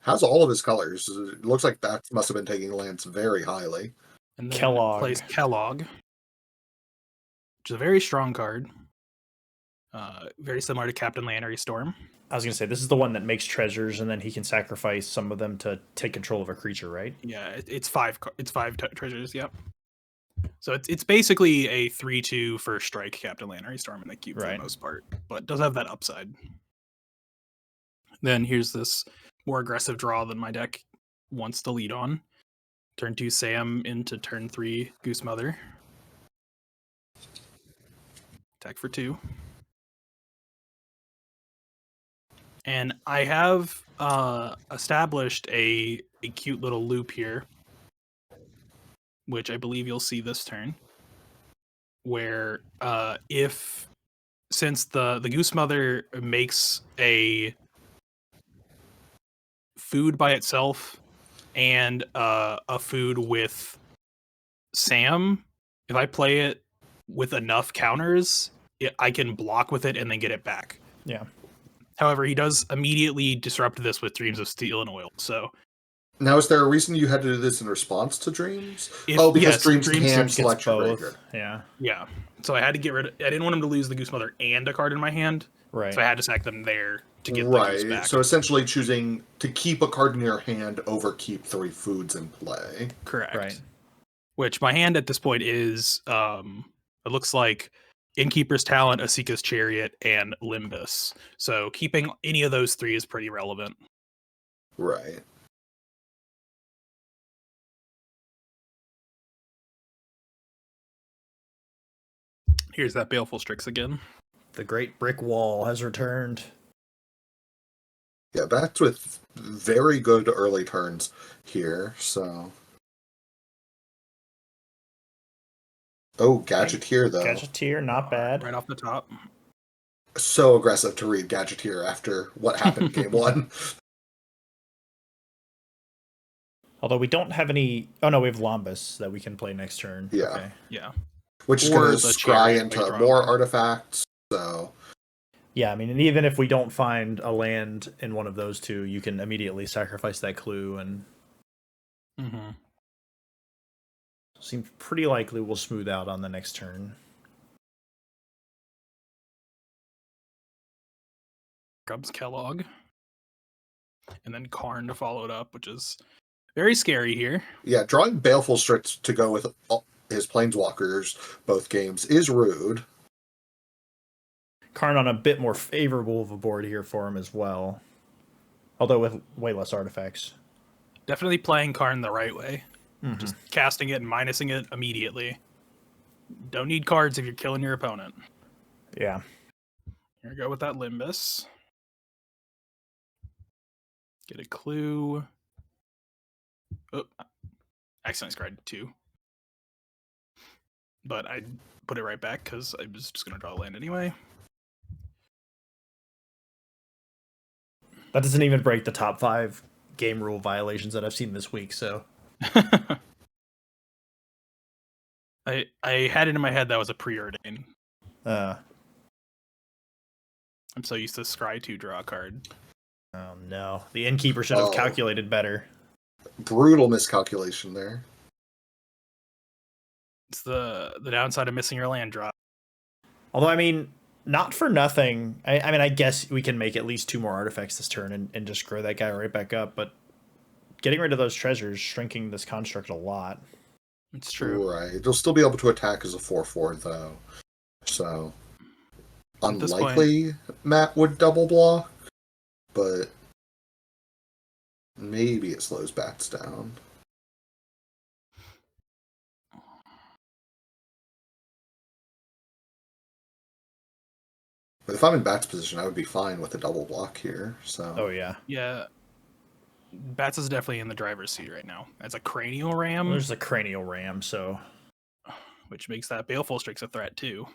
How's all of his colors? It looks like that must have been taking lands very highly. And then Kellogg. plays Kellogg. Which is a very strong card. Very similar to Captain Lannery Storm. I was going to say, this is the one that makes treasures, and then he can sacrifice some of them to take control of a creature, right? Yeah, it's 5 treasures, yep. So it's basically a 3/2 first strike Captain Lannery Storm in the cube for the most part, but it does have that upside. Then here's this more aggressive draw than my deck wants to lead on. Turn 2 Sam into turn 3 Goose Mother. Attack for 2. And I have established a cute little loop here, which I believe you'll see this turn, where since the Goose Mother makes a food by itself and a food with Sam, if I play it with enough counters, I can block with it and then get it back. Yeah. However, he does immediately disrupt this with Dreams of Steel and Oil. So now, is there a reason you had to do this in response to Dreams? Yes, Dreams can Dreams select gets your both. graveyard. Yeah. Yeah. So I had to get rid of... I didn't want him to lose the Goose Mother and a card in my hand. Right. So I had to sack them there to get the goose Right. back. So essentially choosing to keep a card in your hand over keep 3 foods in play. Correct. Right. Which my hand at this point is, it looks like Innkeeper's Talent, Asika's Chariot, and Limbus. So keeping any of those 3 is pretty relevant. Right. Here's that Baleful Strix again. The Great Brick Wall has returned. Yeah, that's with very good early turns here, so... Oh, Gadgeteer, though. Gadgeteer, not bad. Right off the top. So aggressive to read Gadgeteer after what happened in Game 1. Although we don't have any... Oh, no, we have Lombus that we can play next turn. Yeah. Okay. Yeah. Which is Or going to the scry Chariot into later on. more artifacts, so... Yeah, I mean, and even if we don't find a land in one of those 2, you can immediately sacrifice that clue, and Mm-hmm. seems pretty likely we'll smooth out on the next turn. Comes Kellogg. And then Karn to follow it up, which is very scary here. Yeah, drawing Baleful Strix to go with his Planeswalkers both games is rude. Karn on a bit more favorable of a board here for him as well. Although with way less artifacts. Definitely playing Karn the right way. Mhm. Just casting it and minusing it immediately. Don't need cards if you're killing your opponent. Yeah. Here we go with that Limbus. Get a clue. Oh, accidentally scried 2. But I put it right back because I was just going to draw a land anyway. That doesn't even break the top 5 game rule violations that I've seen this week, so... I had it in my head that was a preordain. Uh, I'm so used to scry 2 draw a card. oh no. The Innkeeper should have Oh. calculated better. Brutal miscalculation there. It's the downside of missing your land drop. Although, I mean, not for nothing. I mean, I guess we can make at least 2 more artifacts this turn and just grow that guy right back up, but getting rid of those treasures, shrinking this construct a lot. It's true. Right. You'll still be able to attack as a 4/4, though. So, At this unlikely Matt would double block, but maybe it slows bats down. But if I'm in Bat's position, I would be fine with a double block here. So. Oh, yeah. Yeah. Bats is definitely in the driver's seat right now. As a Cranial Ram, There's a Cranial Ram, so... which makes that Baleful Strix a threat too.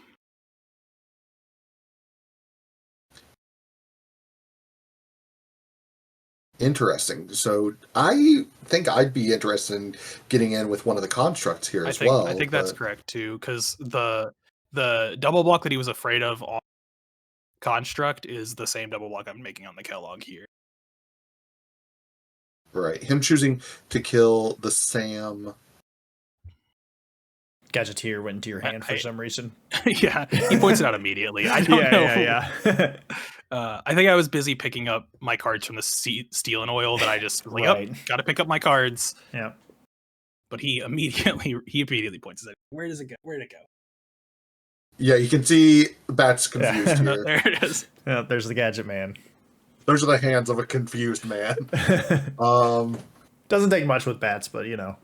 Interesting. So I think I'd be interested in getting in with one of the constructs here as well. I think that's but- correct too, because the double block that he was afraid of on construct is the same double block I'm making on the Kellogg here. Right. Him choosing to kill the Sam. Gadgeteer went into your hand for some reason. Yeah, he points it out immediately. I don't know. Yeah. I think I was busy picking up my cards from the Steel and Oil that I just was like, Right. oh, gotta pick up my cards. Yeah. But he immediately points it. Where does it go? Where'd it go? Yeah, you can see Bat's confused here. There it is. Yeah, there's the Gadget Man. Those are the hands of a confused man. Doesn't take much with bats, but you know.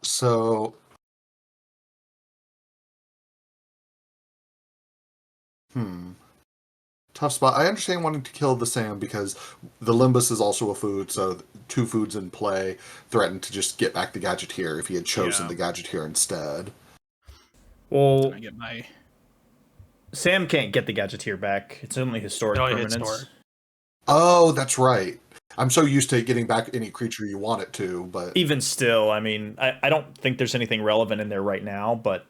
So. Tough spot. I understand wanting to kill the Sam because the Limbus is also a food, so 2 foods in play threaten to just get back the Gadgeteer if he had chosen the Gadgeteer instead. Well, I get my Sam can't get the Gadgeteer back. It's only historic permanence. Oh, that's right. I'm so used to getting back any creature you want it to, but... Even still, I mean, I don't think there's anything relevant in there right now, but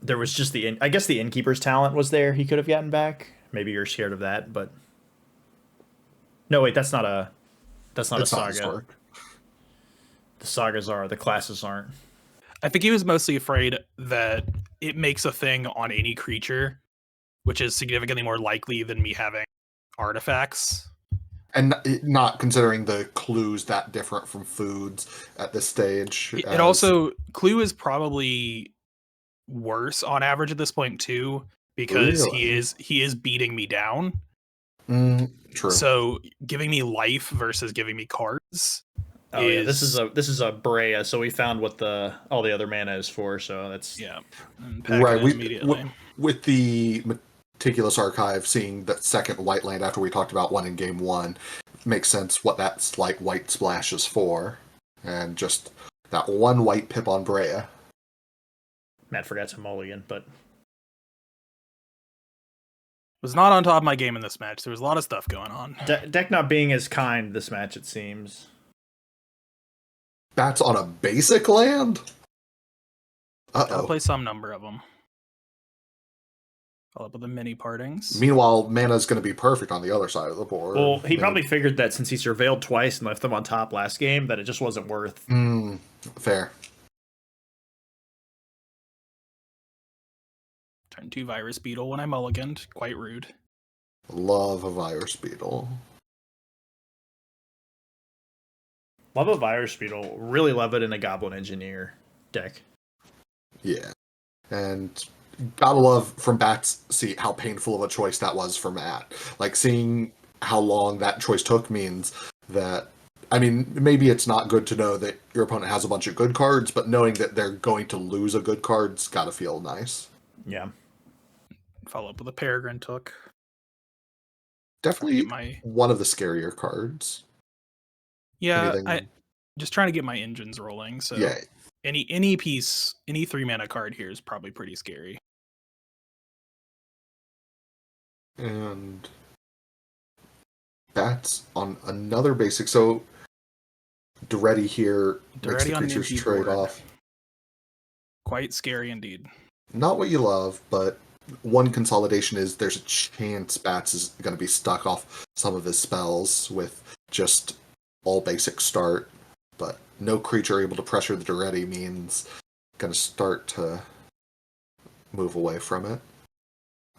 there was just I guess the Innkeeper's Talent was there he could have gotten back. Maybe you're scared of that, but... No, wait, that's not a saga. Historic. The sagas are, the classes aren't. I think he was mostly afraid that it makes a thing on any creature which is significantly more likely than me having artifacts. And not considering the clues that different from foods at this stage. It also, clue is probably worse on average at this point too, because Really? he is beating me down. True. So giving me life versus giving me cards. Oh yeah, this is a Brea, so we found what all the other mana is for. So that's right. Immediately. With the meticulous archive, seeing that second white land after we talked about one in game one, makes sense what that's like. White splash is for, and just that one white pip on Brea. Matt forgot to mulligan, but was not on top of my game in this match. There was a lot of stuff going on. Deck not being as kind this match, it seems. That's on a basic land? Gotta play some number of them. Follow up with the mini partings. Meanwhile, mana's going to be perfect on the other side of the board. Well, he probably figured that since he surveilled twice and left them on top last game, that it just wasn't worth. Fair. Turn 2 Virus Beetle when I mulliganed. Quite rude. Love a Virus Beetle. Love a Virus Beetle. Really love it in a Goblin Engineer deck. Yeah. And gotta love from Bats see how painful of a choice that was for Matt. Like, seeing how long that choice took means that, I mean, maybe it's not good to know that your opponent has a bunch of good cards, but knowing that they're going to lose a good card's gotta feel nice. Yeah. Follow up with a Peregrine Took. Definitely one of the scarier cards. Yeah, just trying to get my engines rolling. So yeah. Any piece, any 3 mana card here is probably pretty scary. And that's on another basic. So Duretti here makes the creatures trade off. Quite scary indeed. Not what you love, but one consolidation is there's a chance Bats is going to be stuck off some of his spells with just all basic start, but no creature able to pressure the Duretti means going to start to move away from it,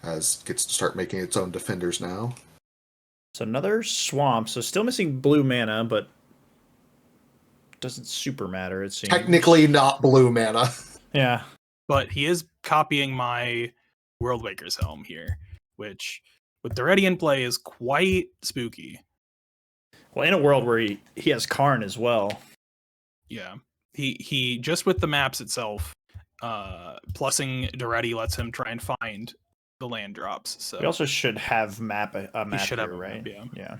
as it gets to start making its own defenders now. So another swamp, so still missing blue mana, but doesn't super matter, it seems. Technically not blue mana. Yeah. But he is copying my Worldwaker's Helm here, which with Duretti in play is quite spooky. Well, in a world where he has Karn as well. Yeah. He just with the maps itself, plussing Duretti lets him try and find the land drops. So we also should have a map here, right? Map, yeah.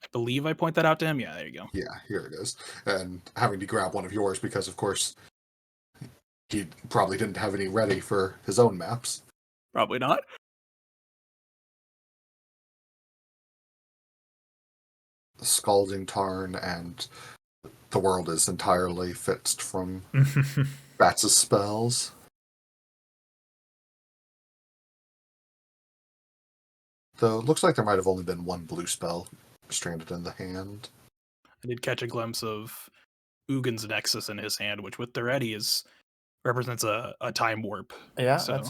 I believe I point that out to him. Yeah, there you go. Yeah, here it is. And having to grab one of yours because, of course, he probably didn't have any ready for his own maps. Probably not. Scalding Tarn, and the world is entirely fixed from Bats' spells. Though it looks like there might have only been one blue spell stranded in the hand. I did catch a glimpse of Ugin's Nexus in his hand, which with Duretti represents a time warp. Yeah, so, that's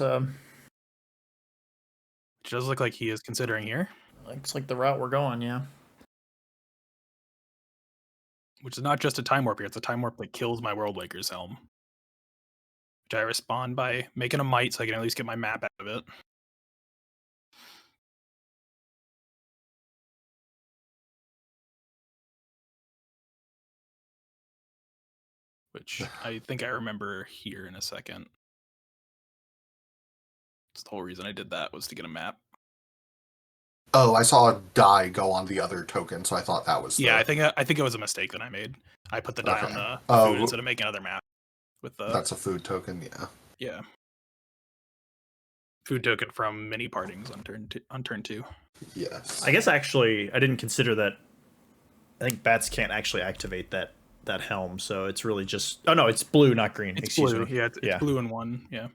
which does look like he is considering here. Looks like the route we're going, yeah. Which is not just a time warp here, it's a time warp that kills my Worldwaker's Helm. Which I respond by making a might so I can at least get my map out of it. Which I think I remember here in a second. That's the whole reason I did that, was to get a map. Oh, I saw a die go on the other token, so I thought that was. Yeah, I think it was a mistake that I made. I put the die on the food instead of making another map. With the that's a food token, yeah. Yeah. Food token from mini partings on turn 2. Yes. I guess actually I didn't consider that. I think Bats can't actually activate that helm, so it's really just. Oh no, it's blue, not green. It's Excuse blue. me. Yeah, it's blue and 1. Yeah.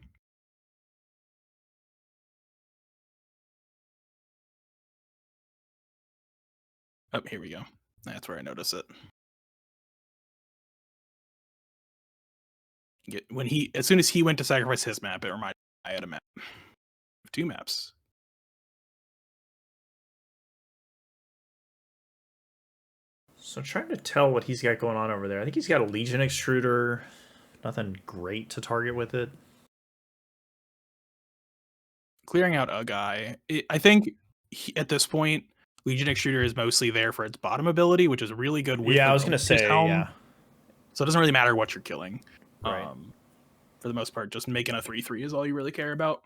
Oh, here we go. That's where I notice it. As soon as he went to sacrifice his map, it reminded me I had a map. 2 maps. So trying to tell what he's got going on over there. I think he's got a Legion Extruder. Nothing great to target with it. Clearing out a guy. I think at this point, Legion Extruder is mostly there for its bottom ability, which is really good with I was going to say, helm. yeah. So it doesn't really matter what you're killing. Right. For the most part, just making a 3/3 is all you really care about.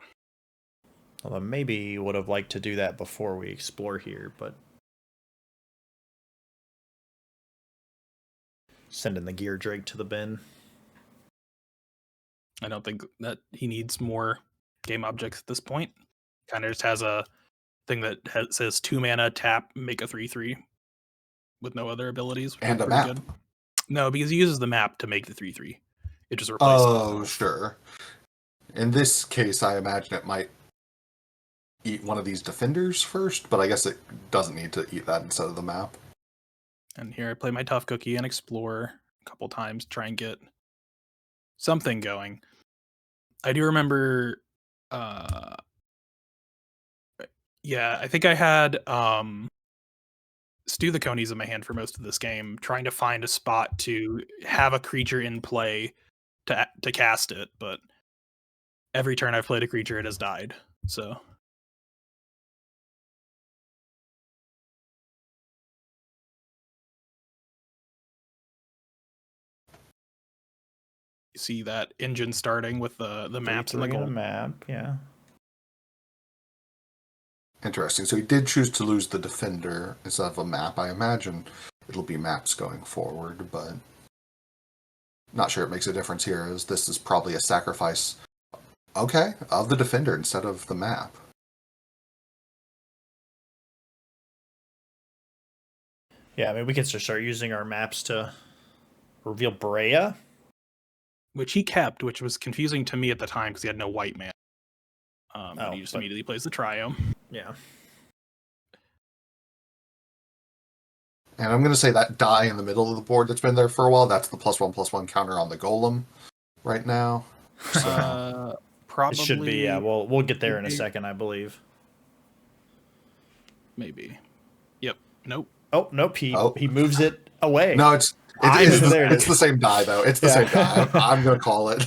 Although maybe would have liked to do that before we explore here, but sending the Gear Drake to the bin. I don't think that he needs more game objects at this point. Kind of just has a thing that says 2 mana, tap, make a 3/3 with no other abilities. And a map. Good. No, because he uses the map to make the 3/3. It just replaces Oh, sure. In this case, I imagine it might eat one of these defenders first, but I guess it doesn't need to eat that instead of the map. And here I play my tough cookie and explore a couple times, try and get something going. I do remember I think I had Stew the Conies in my hand for most of this game, trying to find a spot to have a creature in play to cast it, but every turn I've played a creature, it has died. So you see that engine starting with the maps and the gold map, yeah. Interesting. So he did choose to lose the defender instead of a map. I imagine it'll be maps going forward, but not sure it makes a difference here, as this is probably a sacrifice, okay, of the defender instead of the map. Yeah, I mean, we can start using our maps to reveal Brea. Which he kept, which was confusing to me at the time because he had no white man. And he just immediately plays the Triome. Yeah. And I'm going to say that die in the middle of the board that's been there for a while, that's the +1/+1 counter on the golem right now. So. Probably. It should be, yeah. We'll get there in a second, I believe. Maybe. Yep. Nope. Oh, nope. He moves it away. No, it's the same die, though. It's the same die. I'm going to call it.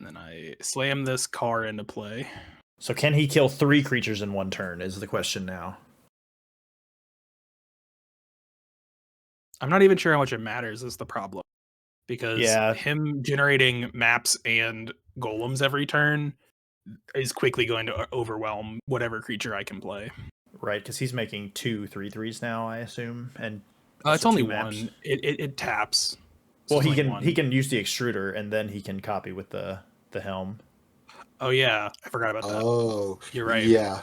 And then I slam this car into play. So can he kill 3 creatures in one turn is the question now. I'm not even sure how much it matters is the problem. Because him generating maps and golems every turn is quickly going to overwhelm whatever creature I can play. Right, because he's making 2 3/3s now, I assume, and it's only one. It taps. So well, he can use the extruder, and then he can copy with the helm. Oh yeah, I forgot about that. Oh, you're right. Yeah,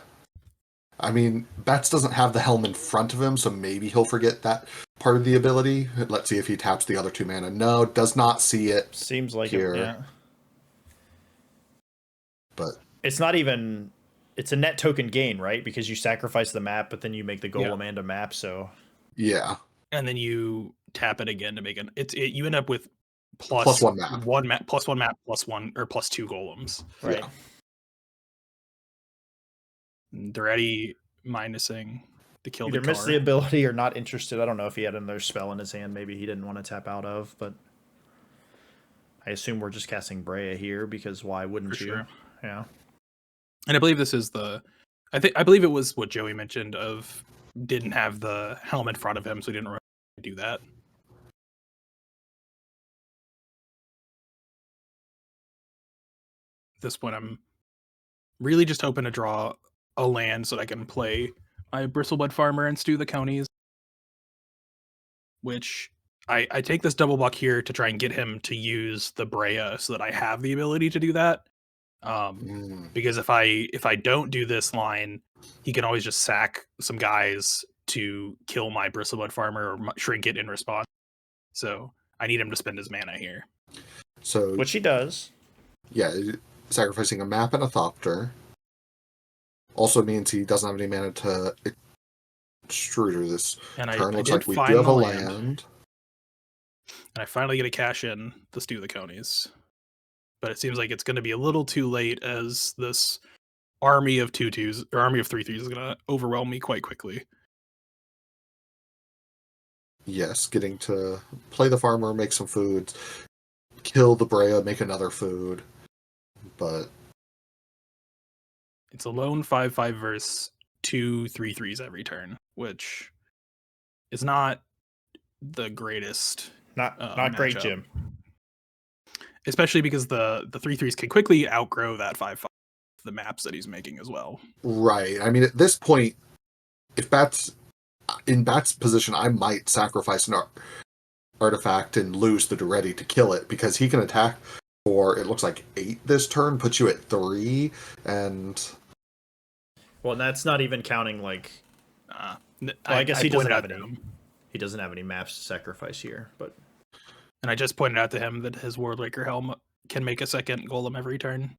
I mean, Bats doesn't have the helm in front of him, so maybe he'll forget that part of the ability. Let's see if he taps the other 2 mana. No, does not see it. Seems like here. It, yeah. But it's not even. It's a net token gain, right? Because you sacrifice the map, but then you make the golem and a map. So yeah, and then you tap it again to make it. You end up with +1 map, +1 map, +1 or +2 golems. Right. Yeah. They're already minusing to kill either the car. missed the ability or not interested. I don't know if he had another spell in his hand. Maybe he didn't want to tap out of, but I assume we're just casting Brea here because why wouldn't For you? sure. Yeah. And I believe this is I believe it was what Joey mentioned of didn't have the helm in front of him, so he didn't really do that. At this point, I'm really just hoping to draw a land so that I can play my Bristlebud Farmer and Stew the Conies. Which I take this double buck here to try and get him to use the Brea so that I have the ability to do that. Because if I don't do this line, he can always just sack some guys to kill my Bristlebud Farmer or shrink it in response. So I need him to spend his mana here. So which he does. Yeah, sacrificing a map and a Thopter also means he doesn't have any mana to extruder this and turn. I Looks did like we find do have the a land. land. And I finally get to cash in the Stew the Conies. but it seems like it's going to be a little too late, as this army of 2/2s or army of 3/3s is going to overwhelm me quite quickly. Yes, getting to play the farmer, make some food, kill the Brea, make another food. But it's a lone 5/5 versus 2 3/3s every turn, which is not the greatest. Not great, matchup. Jim. Especially because the 3/3s can quickly outgrow that 5/5, the maps that he's making as well. right, I mean, at this point, if Bat's in Bat's position, I might sacrifice an artifact and lose the Duretti to kill it, because he can attack for, it looks like 8 this turn, puts you at 3, and Well, that's not even counting like. I guess he doesn't have any. He doesn't have any maps to sacrifice here, but. And I just pointed out to him that his Worldwaker helm can make a second golem every turn.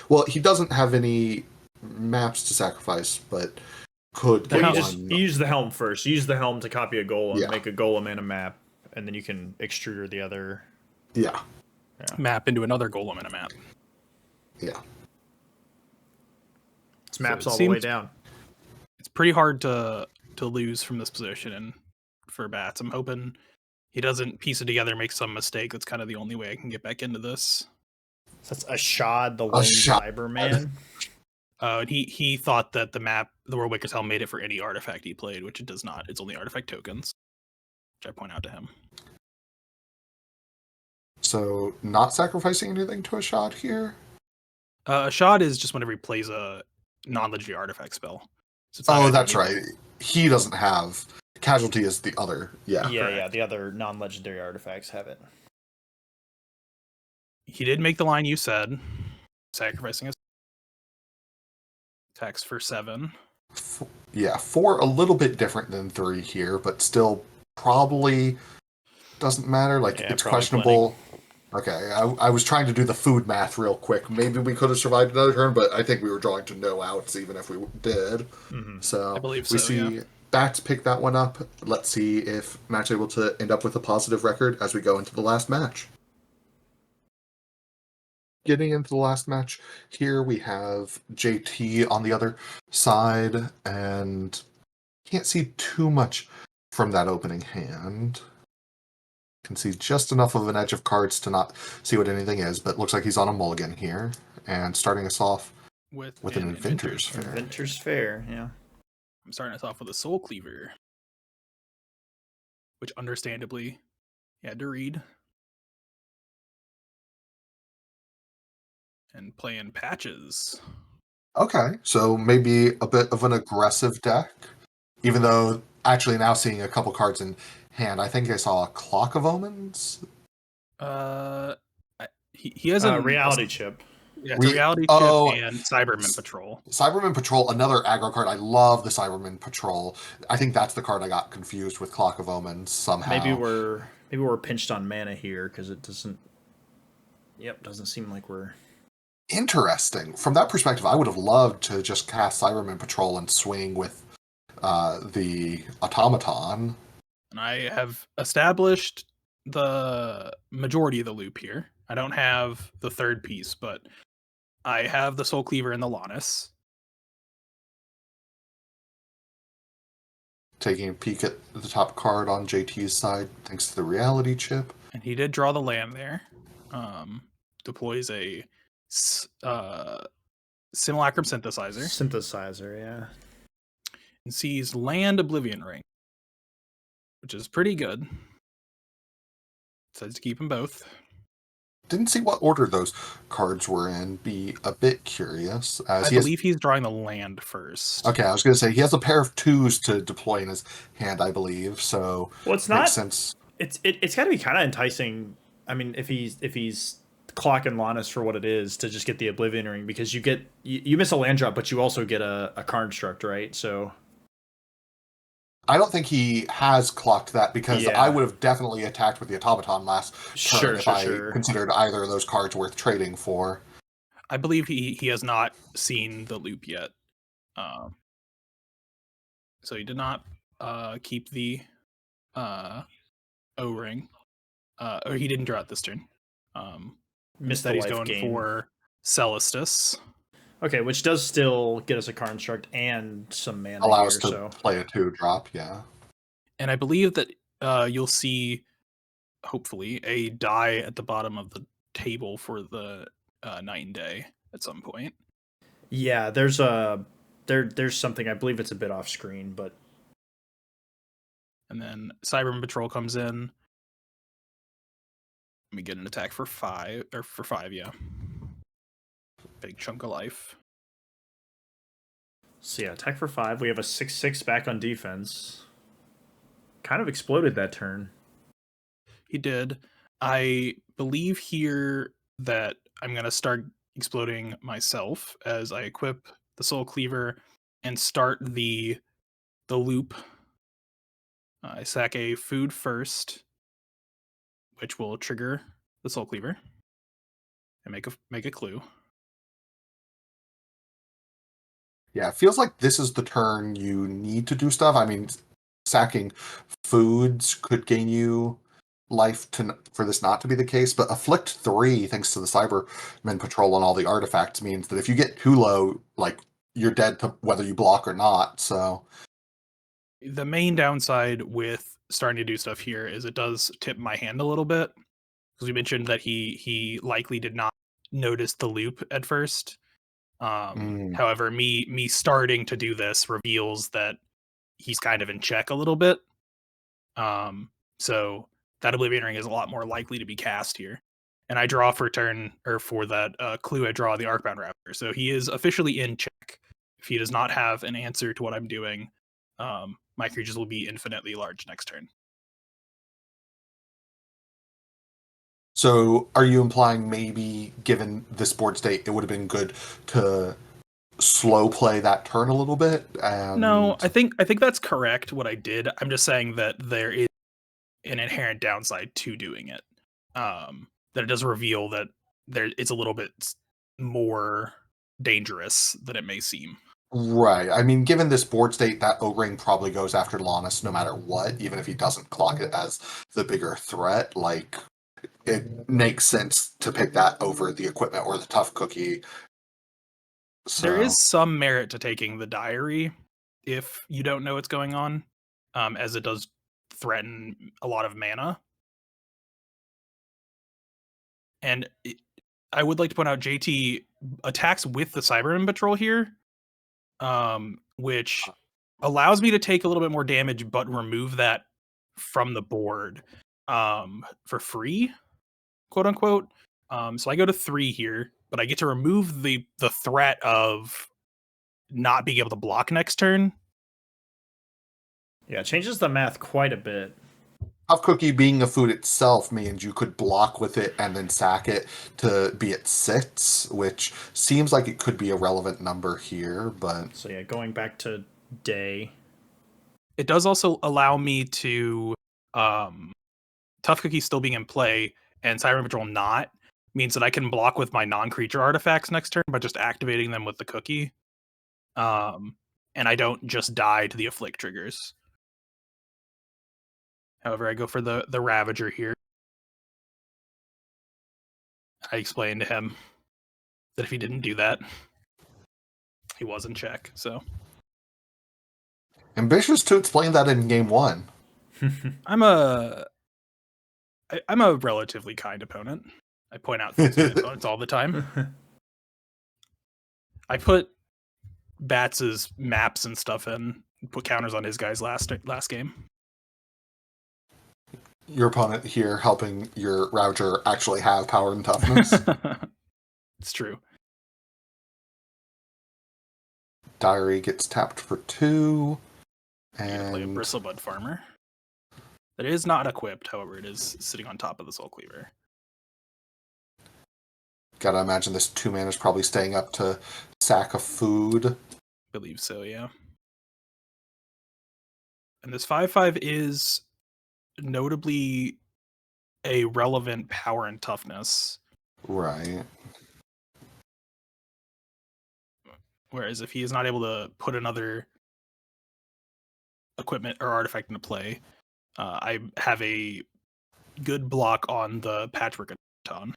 Well, he doesn't have any maps to sacrifice, but could get you use the helm first. You use the helm to copy a golem, make a golem and a map, and then you can extrude the other map into another golem and a map. Yeah. It's maps all the way down. It's pretty hard to lose from this position, and for Bats, I'm hoping he doesn't piece it together, make some mistake. That's kind of the only way I can get back into this. So that's Ashad, the lone Cyberman. He thought that the Worldwaker's helm made it for any artifact he played, which it does not. It's only artifact tokens, which I point out to him. So, not sacrificing anything to Ashad here? Ashad is just whenever he plays a non-legendary artifact spell. So that's right. He doesn't have... Casualty is the other. Yeah, the other non-legendary artifacts have it. He did make the line you said, sacrificing his attacks for 7. 4 a little bit different than 3 here, but still probably doesn't matter. Like, it's questionable. Plenty. Okay, I was trying to do the food math real quick. Maybe we could have survived another turn, but I think we were drawing to no outs even if we did. Mm-hmm. So I believe we see Bats pick that one up. Let's see if Matt's able to end up with a positive record as we go into the last match. Getting into the last match, here we have JT on the other side, and can't see too much from that opening hand. Can see just enough of an edge of cards to not see what anything is, but looks like he's on a mulligan here, and starting us off with an Inventor's Fair. Inventor's Fair, yeah. I'm starting us off with a Soul Cleaver, which understandably he had to read. And playing Patches. Okay, so maybe a bit of an aggressive deck, even though actually now seeing a couple cards in hand, I think I saw a Clock of Omens. He has a reality chip. Yeah, it's a reality chip and Cyberman Patrol. Cyberman Patrol, another aggro card. I love the Cyberman Patrol. I think that's the card I got confused with Clock of Omens somehow. Maybe we're pinched on mana here because it doesn't. Doesn't seem like we're. Interesting. From that perspective, I would have loved to just cast Cyberman Patrol and swing with the Automaton. And I have established the majority of the loop here. I don't have the third piece, but I have the Soul Cleaver and the Lannis. Taking a peek at the top card on JT's side, thanks to the reality chip. And he did draw the land there. Deploys a Simulacrum Synthesizer. Yeah. And sees Land Oblivion Ring, which is pretty good. Decides to keep them both. Didn't see what order those cards were in. Be a bit curious. I believe he's drawing the land first. Okay, I was going to say he has a pair of 2s to deploy in his hand, I believe. So it's makes sense. It's got to be kind of enticing. I mean, if he's Clock and Lannis for what it is, to just get the Oblivion Ring, because you miss a land drop, but you also get a construct, right? So I don't think he has clocked that, because I would have definitely attacked with the Automaton last turn if I considered either of those cards worth trading for. I believe he has not seen the loop yet. So he did not keep the O-ring. Or he didn't draw it this turn. Miss the Instead, he's life going gain. for Celestus. Okay, which does still get us a construct and some mana Allow here. us to So play a 2-drop, yeah. And I believe that you'll see, hopefully, a die at the bottom of the table for the night and day at some point. yeah, there's something, I believe it's a bit off screen, but And then Cyberman Patrol comes in. We get an attack for 5, yeah. Big chunk of life. so yeah, attack for 5. We have a 6/6 back on defense. Kind of exploded that turn. He did. I believe here that I'm going to start exploding myself as I equip the Soul Cleaver and start the loop. I sack a food first, which will trigger the Soul Cleaver and make a clue. Yeah, it feels like this is the turn you need to do stuff. I mean, sacking foods could gain you life for this not to be the case, but Afflict 3, thanks to the Cybermen Patrol and all the artifacts, means that if you get too low, like, you're dead to whether you block or not, so... The main downside with starting to do stuff here is it does tip my hand a little bit, because we mentioned that he likely did not notice the loop at first. However, me starting to do this reveals that he's kind of in check a little bit. So that Oblivion Ring is a lot more likely to be cast here. And I draw for turn, or for that clue, I draw the Arcbound Raptor. So he is officially in check. If he does not have an answer to what I'm doing, my creatures will be infinitely large next turn. So are you implying maybe, given this board state, it would have been good to slow play that turn a little bit? No, I think that's correct what I did. I'm just saying that there is an inherent downside to doing it. That it does reveal that it's a little bit more dangerous than it may seem. Right. I mean, given this board state, that O-Ring probably goes after Lannis no matter what, even if he doesn't clock it as the bigger threat. Like, it makes sense to pick that over the equipment or the tough cookie. So, There is some merit to taking the diary if you don't know what's going on, as it does threaten a lot of mana. And I would like to point out JT attacks with the Cyberman Patrol here, which allows me to take a little bit more damage, but remove that from the board for free, quote unquote. So I go to 3 here, but I get to remove the threat of not being able to block next turn. Yeah, it changes the math quite a bit. tough cookie being a food itself means you could block with it and then sack it to be at 6, which seems like it could be a relevant number here, but... So yeah, going back to day. It does also allow me to Tough Cookie still being in play and Siren Patrol not, means that I can block with my non-creature artifacts next turn by just activating them with the cookie. And I don't just die to the Afflict triggers. However, I go for the Ravager here. I explained to him that if he didn't do that, he was in check, so... Ambitious to explain that in game 1. I'm a relatively kind opponent. I point out things to my opponents all the time. I put Bats' maps and stuff in, put counters on his guys last game. Your opponent here helping your Ravager actually have power and toughness. It's true. Diary gets tapped for 2. And you're gonna play a And Bristlebud Farmer. That is not equipped, however, it is sitting on top of the Soul Cleaver. gotta imagine this 2-man is probably staying up to sack a food. I believe so, yeah. And this 5/5 is notably a relevant power and toughness. Right. Whereas if he is not able to put another equipment or artifact into play, I have a good block on the Patchwork Automaton.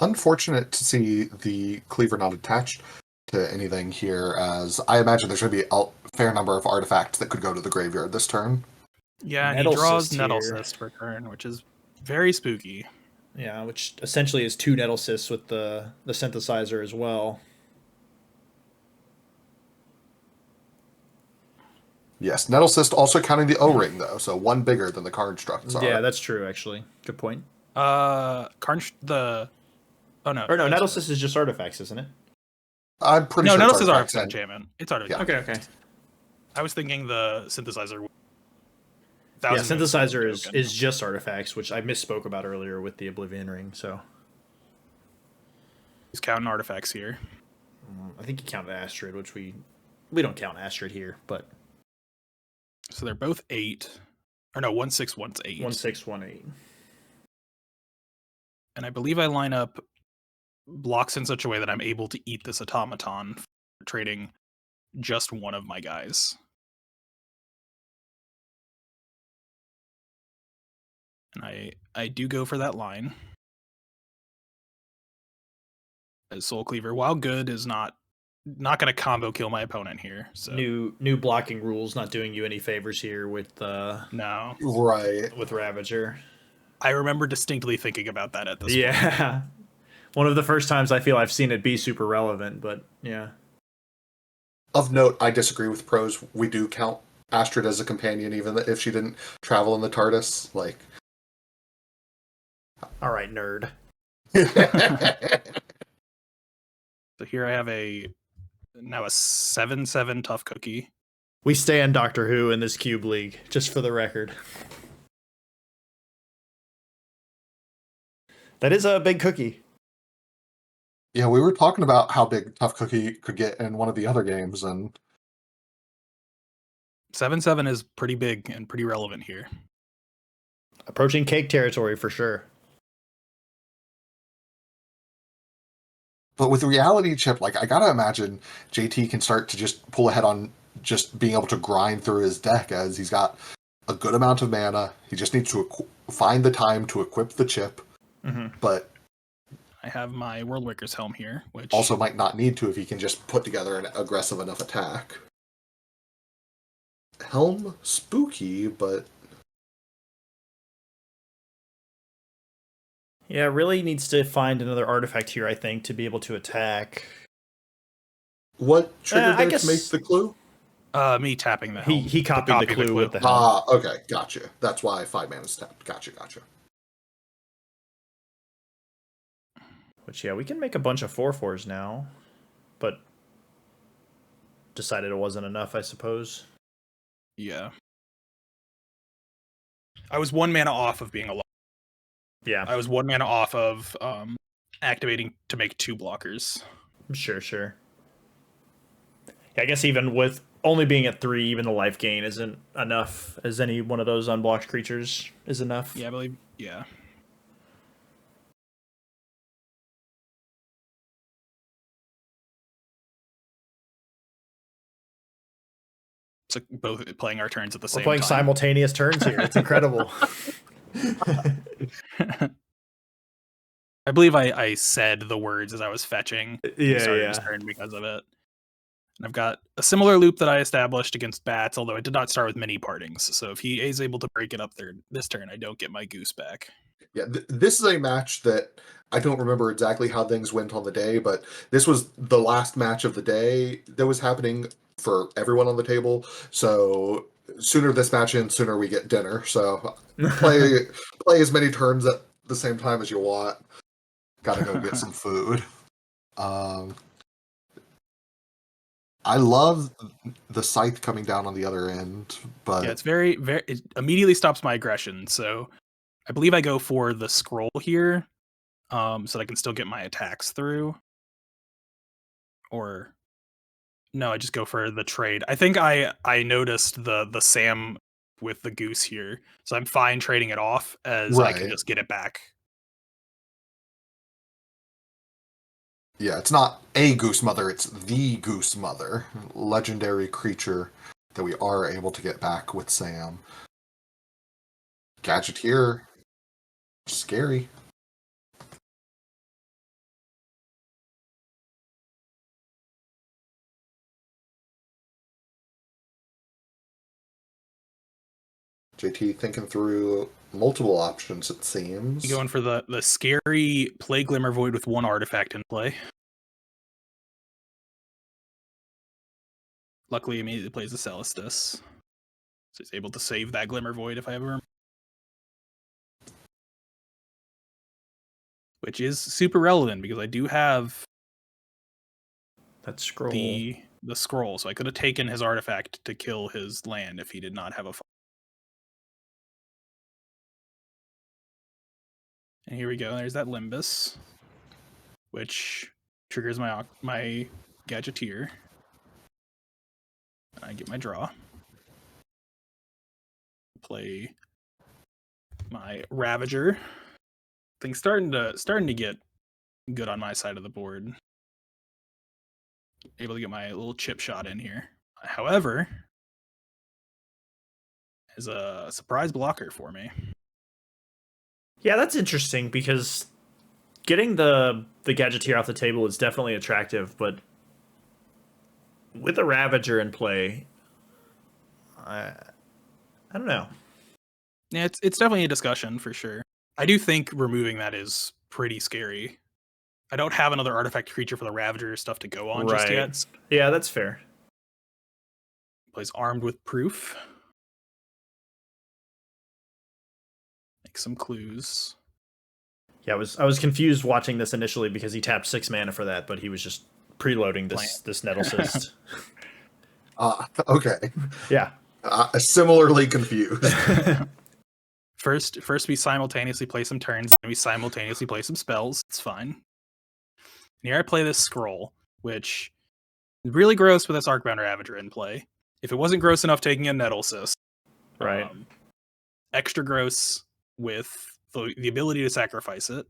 Unfortunate to see the cleaver not attached to anything here, as I imagine there's going to be a fair number of artifacts that could go to the graveyard this turn. Yeah, and he Nettle draws Cyst Nettle here. Cyst for turn, which is very spooky. Yeah, which essentially is 2 Nettle Cysts with the synthesizer as well. Yes, Nettle Cyst also counting the O-Ring, though, so one bigger than the Constructs are. Yeah, that's true, actually. Good point. Oh no. Or no, Nettle Cyst is just artifacts, isn't it? I'm pretty sure Nettle it's Cyst is artifacts. artifact enchantment. It's artifact. Yeah. Okay. I was thinking the synthesizer. Yeah, synthesizer is just artifacts, which I misspoke about earlier with the Oblivion Ring, so. He's counting artifacts here. I think you counted Astrid, which we don't count Astrid here, but. So they're both 8. Or no, 1, 6, 1's 8. 1, 6, 1, 8. And I believe I line up blocks in such a way that I'm able to eat this automaton for trading just one of my guys. And I do go for that line. As Soul Cleaver, while good, is not going to combo kill my opponent here. So New blocking rules not doing you any favors here with no. Right. With Ravager. I remember distinctly thinking about that at this point. Yeah. One of the first times I feel I've seen it be super relevant, but yeah. Of note, I disagree with Prose. We do count Astrid as a companion, even if she didn't travel in the TARDIS. Like, all right, nerd. So here I have now a 7/7 tough cookie. We stand Doctor Who in this Cube League, just for the record. That is a big cookie. Yeah, we were talking about how big Tough Cookie could get in one of the other games, and 7/7 is pretty big and pretty relevant here. Approaching cake territory for sure. But with Reality Chip, like, I gotta imagine JT can start to just pull ahead on just being able to grind through his deck, as he's got a good amount of mana. He just needs to find the time to equip the chip. Mm-hmm. But I have my Worldwaker's Helm here, which also might not need to if he can just put together an aggressive enough attack. Helm, spooky, but yeah, really needs to find another artifact here, I think, to be able to attack. What triggered I there guess to make the clue? me tapping the helm. He copied the clue with the helm. Ah, okay, gotcha. That's why 5 mana's tapped. Gotcha. Which, yeah, we can make a bunch of 4/4s now, but decided it wasn't enough, I suppose. Yeah. I was 1 mana off of being alive. Yeah. I was 1 mana off of activating to make 2 blockers. Sure. Yeah, I guess even with only being at 3, even the life gain isn't enough, as any one of those unblocked creatures is enough. Yeah, I believe, yeah. So both playing our turns at the same time. We're playing simultaneous turns here. It's incredible. I believe I said the words as I was fetching. Yeah. His turn because of it. And I've got a similar loop that I established against bats, although I did not start with many partings. So if he is able to break it up there this turn, I don't get my goose back. Yeah, this is a match that I don't remember exactly how things went on the day, but this was the last match of the day that was happening for everyone on the table. So sooner this match ends, sooner we get dinner. So play as many turns at the same time as you want. Gotta go get some food. I love the scythe coming down on the other end, but yeah, it's very, very. It immediately stops my aggression. So I believe I go for the scroll here, so that I can still get my attacks through. Or no, I just go for the trade. I think I noticed the Sam with the goose here, so I'm fine trading it off as I can just get it back. Yeah, it's not a goose mother, it's the goose mother, legendary creature that we are able to get back with Sam. Gadgeteer, scary. JT thinking through multiple options, it seems. You going for the scary play Glimmer Void with 1 artifact in play. Luckily, immediately plays the Celestus. So he's able to save that Glimmer Void if I ever... Which is super relevant, because I do have that scroll. The scroll, so I could have taken his artifact to kill his land if he did not have a... And here we go, there's that Limbus, which triggers my Gadgeteer. I get my draw. Play my Ravager. Things starting to get good on my side of the board. Able to get my little chip shot in here. However, is a surprise blocker for me. Yeah, that's interesting, because getting the Gadgeteer off the table is definitely attractive, but with a Ravager in play, I don't know. Yeah, it's definitely a discussion for sure. I do think removing that is pretty scary. I don't have another artifact creature for the Ravager stuff to go on just yet. Yeah, that's fair. Plays Armed with Proof. Make some clues. Yeah, I was confused watching this initially because he tapped 6 mana for that, but he was just preloading this Nettle Cyst. Okay. Yeah. Similarly confused. First we simultaneously play some turns, then we simultaneously play some spells. It's fine. And here I play this Scroll, which is really gross with this Arcbound Ravager in play. If it wasn't gross enough taking a Nettle Cyst, right. Extra gross with the ability to sacrifice it,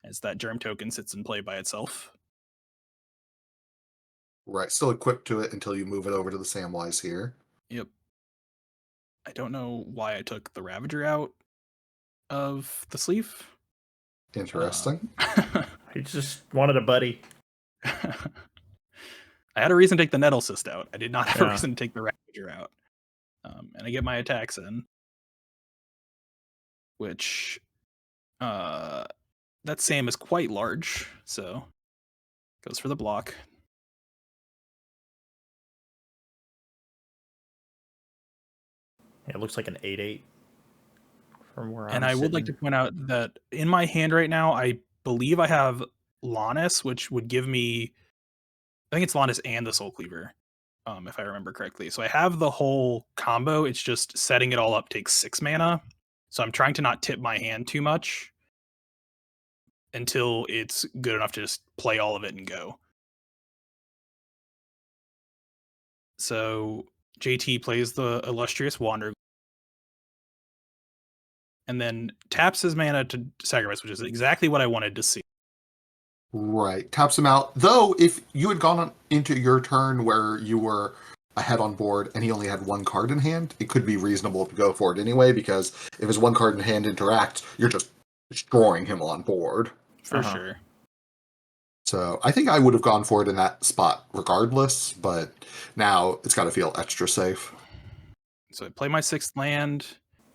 as that Germ token sits in play by itself. Right, still equipped to it until you move it over to the Samwise here. Yep. I don't know why I took the Ravager out of the sleeve. Interesting. He just wanted a buddy. I had a reason to take the Nettle Cyst out. I did not have a reason to take the Ravager out. And I get my attacks in. Which, that Sam is quite large, so goes for the block. Yeah, it looks like an 8/8 from where I'm And I would like to point out that in my hand right now, I believe I have Lannis, which would give me, I think it's Lannis and the Soul Cleaver, if I remember correctly. So I have the whole combo. It's just setting it all up takes 6 mana. So I'm trying to not tip my hand too much until it's good enough to just play all of it and go. So JT plays the Illustrious Wanderer and then taps his mana to sacrifice, which is exactly what I wanted to see. Right, taps him out. Though, if you had gone into your turn where you were ahead on board and he only had 1 card in hand, it could be reasonable to go for it anyway, because if his 1 card in hand interacts, you're just destroying him on board. For sure. So I think I would have gone for it in that spot regardless, but now it's got to feel extra safe. So I play my 6th land.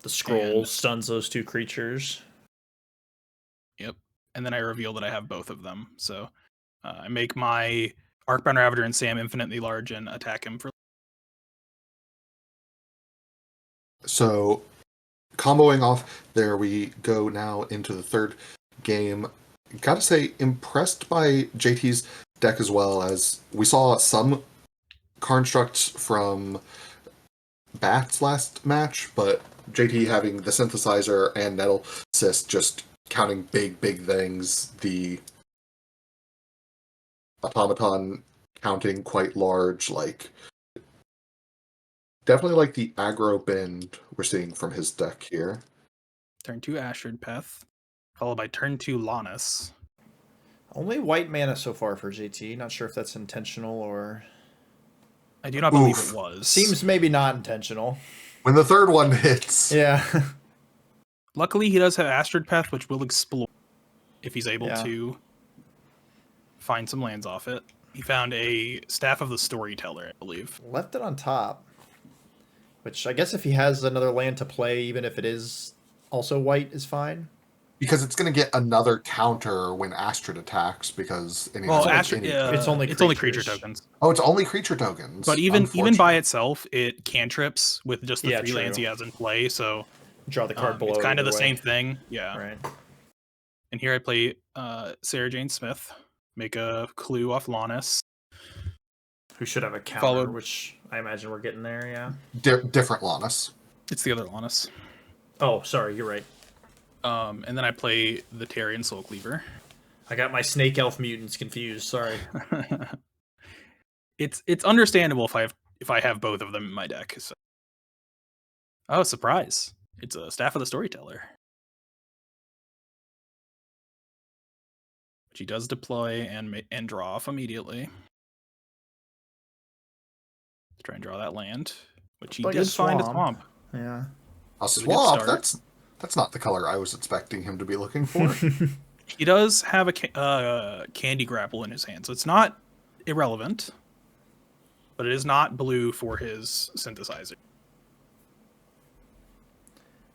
The Scroll stuns those 2 creatures. Yep. And then I reveal that I have both of them. So I make my Arcbound Ravager and Sam infinitely large and attack him for... So comboing off, there we go now into the 3rd game. Gotta say, impressed by JT's deck as well, as we saw some constructs from Bats last match, but JT having the Synthesizer and Nettle Cyst just counting big things, the Automaton counting quite large, like definitely like the aggro bend we're seeing from his deck here. Turn 2 Ashford Path, followed by turn 2 Lannis. Only white mana so far for JT. Not sure if that's intentional or... I do not believe it was. Seems maybe not intentional. When the 3rd one hits. Yeah. Luckily, he does have Astrid Path, which will explore if he's able to find some lands off it. He found a Staff of the Storyteller, I believe. Left it on top. Which I guess if he has another land to play, even if it is also white, is fine. Because it's going to get another counter when Astrid attacks, because it Well, has it's only it's only creatures. creature tokens. Oh, it's only creature tokens. But even by itself, it cantrips with just the 3 lands he has in play. So draw the card below. It's kind of the way. same thing. Yeah. Right. And here I play Sarah Jane Smith, make a clue off Lannis. Who should have a counter, which I imagine we're getting there, yeah. Different Lannis. It's the other Lannis. Oh, sorry, you're right. And then I play the Tarian Soul Cleaver. I got my Snake Elf mutants confused, sorry. It's understandable if I have both of them in my deck. So. Oh, surprise. It's a Staff of the Storyteller. Which he does deploy and draw off immediately. Let's try and draw that land. Which he did find a swamp. Yeah. A swamp? That's not the color I was expecting him to be looking for. He does have a candy grapple in his hand, so it's not irrelevant. But it is not blue for his synthesizer.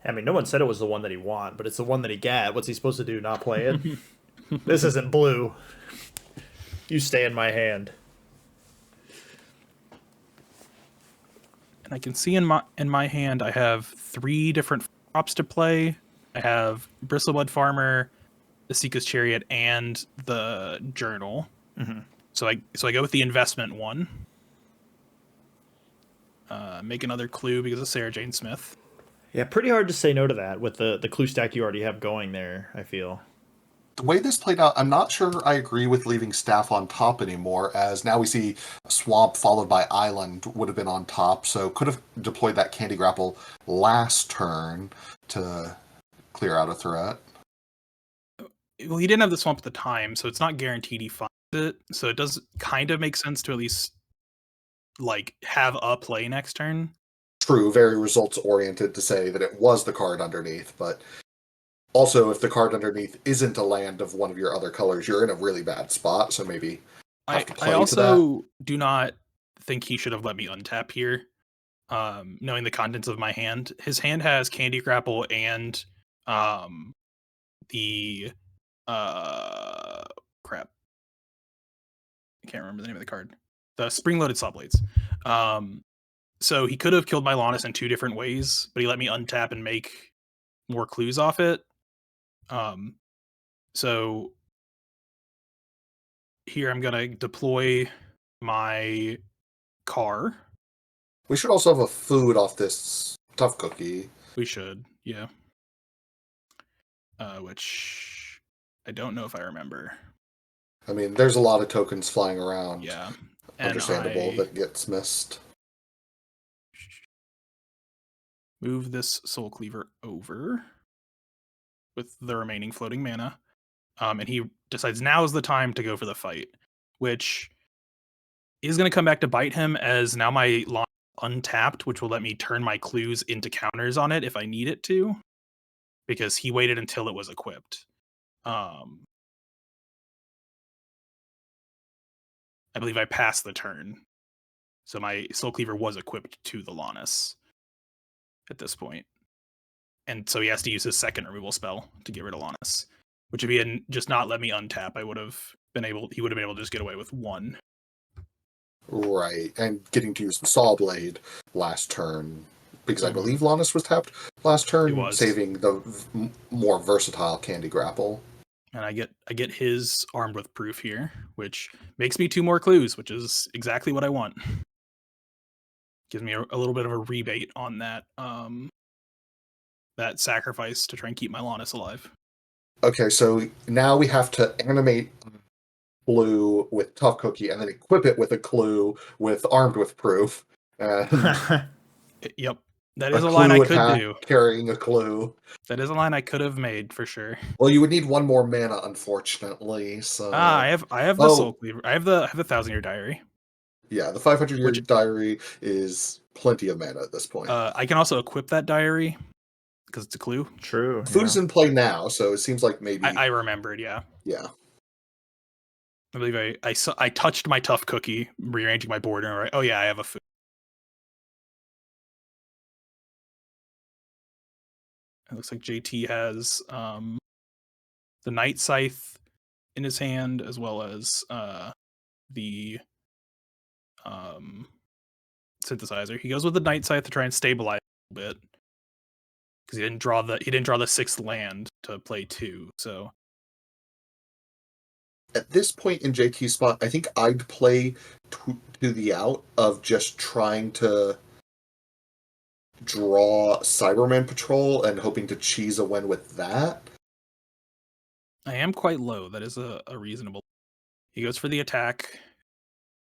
I mean, no one said it was the one that he want, but it's the one that he got. What's he supposed to do, not play it? This isn't blue. You stay in my hand. And I can see in my hand I have 3 different props to play. I have Bristleblood Farmer, the Sika's Chariot, and the Journal. Mm-hmm. So I go with the investment one. Make another clue because of Sarah Jane Smith. Yeah, pretty hard to say no to that with the clue stack you already have going there, I feel. The way this played out, I'm not sure I agree with leaving Staff on top anymore, as now we see Swamp followed by Island would have been on top, so could have deployed that Candy Grapple last turn to clear out a threat. Well, he didn't have the Swamp at the time, so it's not guaranteed he finds it. So it does kind of make sense to at least have a play next turn. True, very results oriented to say that it was the card underneath, but also if the card underneath isn't a land of one of your other colors, you're in a really bad spot, so maybe have to play I also do not think he should have let me untap here. Knowing the contents of my hand. His hand has Candy Grapple and the crap. I can't remember the name of the card. The Spring-Loaded Sawblades. So he could have killed my Lannis in 2 different ways, but he let me untap and make more clues off it. So here I'm gonna deploy my car. We should also have a food off this Tough Cookie. We should, yeah. Which I don't know if I remember. I mean, there's a lot of tokens flying around. Yeah. Understandable that gets missed. Move this Soul Cleaver over with the remaining floating mana. And he decides now is the time to go for the fight, which is going to come back to bite him, as now my lawn untapped, which will let me turn my clues into counters on it if I need it to, because he waited until it was equipped. I believe I passed the turn, so my Soul Cleaver was equipped to the Lannis at this point. And so he has to use his second removal spell to get rid of Lannis, which if he had just not let me untap, he would have been able to just get away with 1. Right, and getting to use the Saw Blade last turn, because I believe Lannis was tapped last turn, saving the more versatile Candy Grapple. And I get his Armed with Proof here, which makes me 2 more clues, which is exactly what I want. Gives me a little bit of a rebate on that that sacrifice to try and keep my Lannis alive. Okay, so now we have to animate Blue with Tough Cookie and then equip it with a clue with Armed with Proof. Yep. That is a line I could do. Carrying a clue. That is a line I could have made for sure. Well, you would need 1 more mana, unfortunately. So I have the Soul Cleaver. I have the 1,000-Year Diary. Yeah, the 500-Year Diary is plenty of mana at this point. I can also equip that diary because it's a clue. True. Food's in play now, so it seems like maybe I remembered. Yeah. Yeah. I believe I touched my Tough Cookie, rearranging my board, and I yeah, I have a food. It looks like JT has the Night Scythe in his hand, as well as the synthesizer. He goes with the Night Scythe to try and stabilize a little bit, because he didn't draw the sixth land to play 2. So At this point in JT's spot, I think I'd play to the out of just trying to draw Cyberman Patrol and hoping to cheese a win with that. I am quite low. That is a reasonable. He goes for the attack,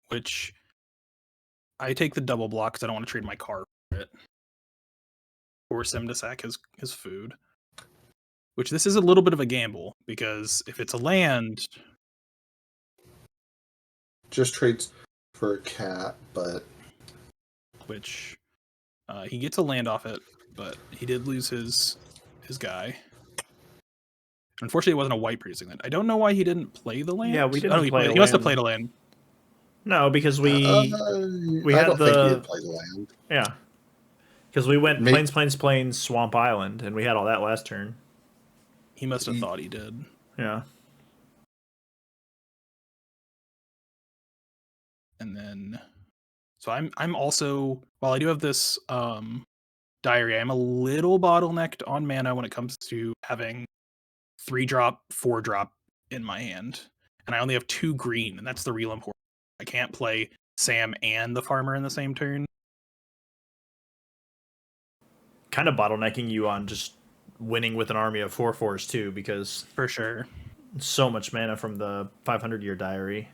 which I take the double block because I don't want to trade my card for it. Force him to sack his food. Which this is a little bit of a gamble, because if it's a land, Just trades for a cat, but which he gets a land off it, but he did lose his guy. Unfortunately, it wasn't a white producing land. I don't know why he didn't play the land. Yeah, we didn't he play a He must have land. played a land. No, because we I had don't think he did play the land. Yeah. Because we went Maybe- Plains, Swamp Island, and we had all that last turn. He must have thought he did. Yeah. And then, so I'm also, while I do have this diary, I'm a little bottlenecked on mana when it comes to having 3-drop, 4-drop in my hand, and I only have 2 green, and that's the real important. I can't play Sam and the farmer in the same turn. Kind of bottlenecking you on just winning with an army of 4/4s too, because For sure. so much mana from the 500-year diary.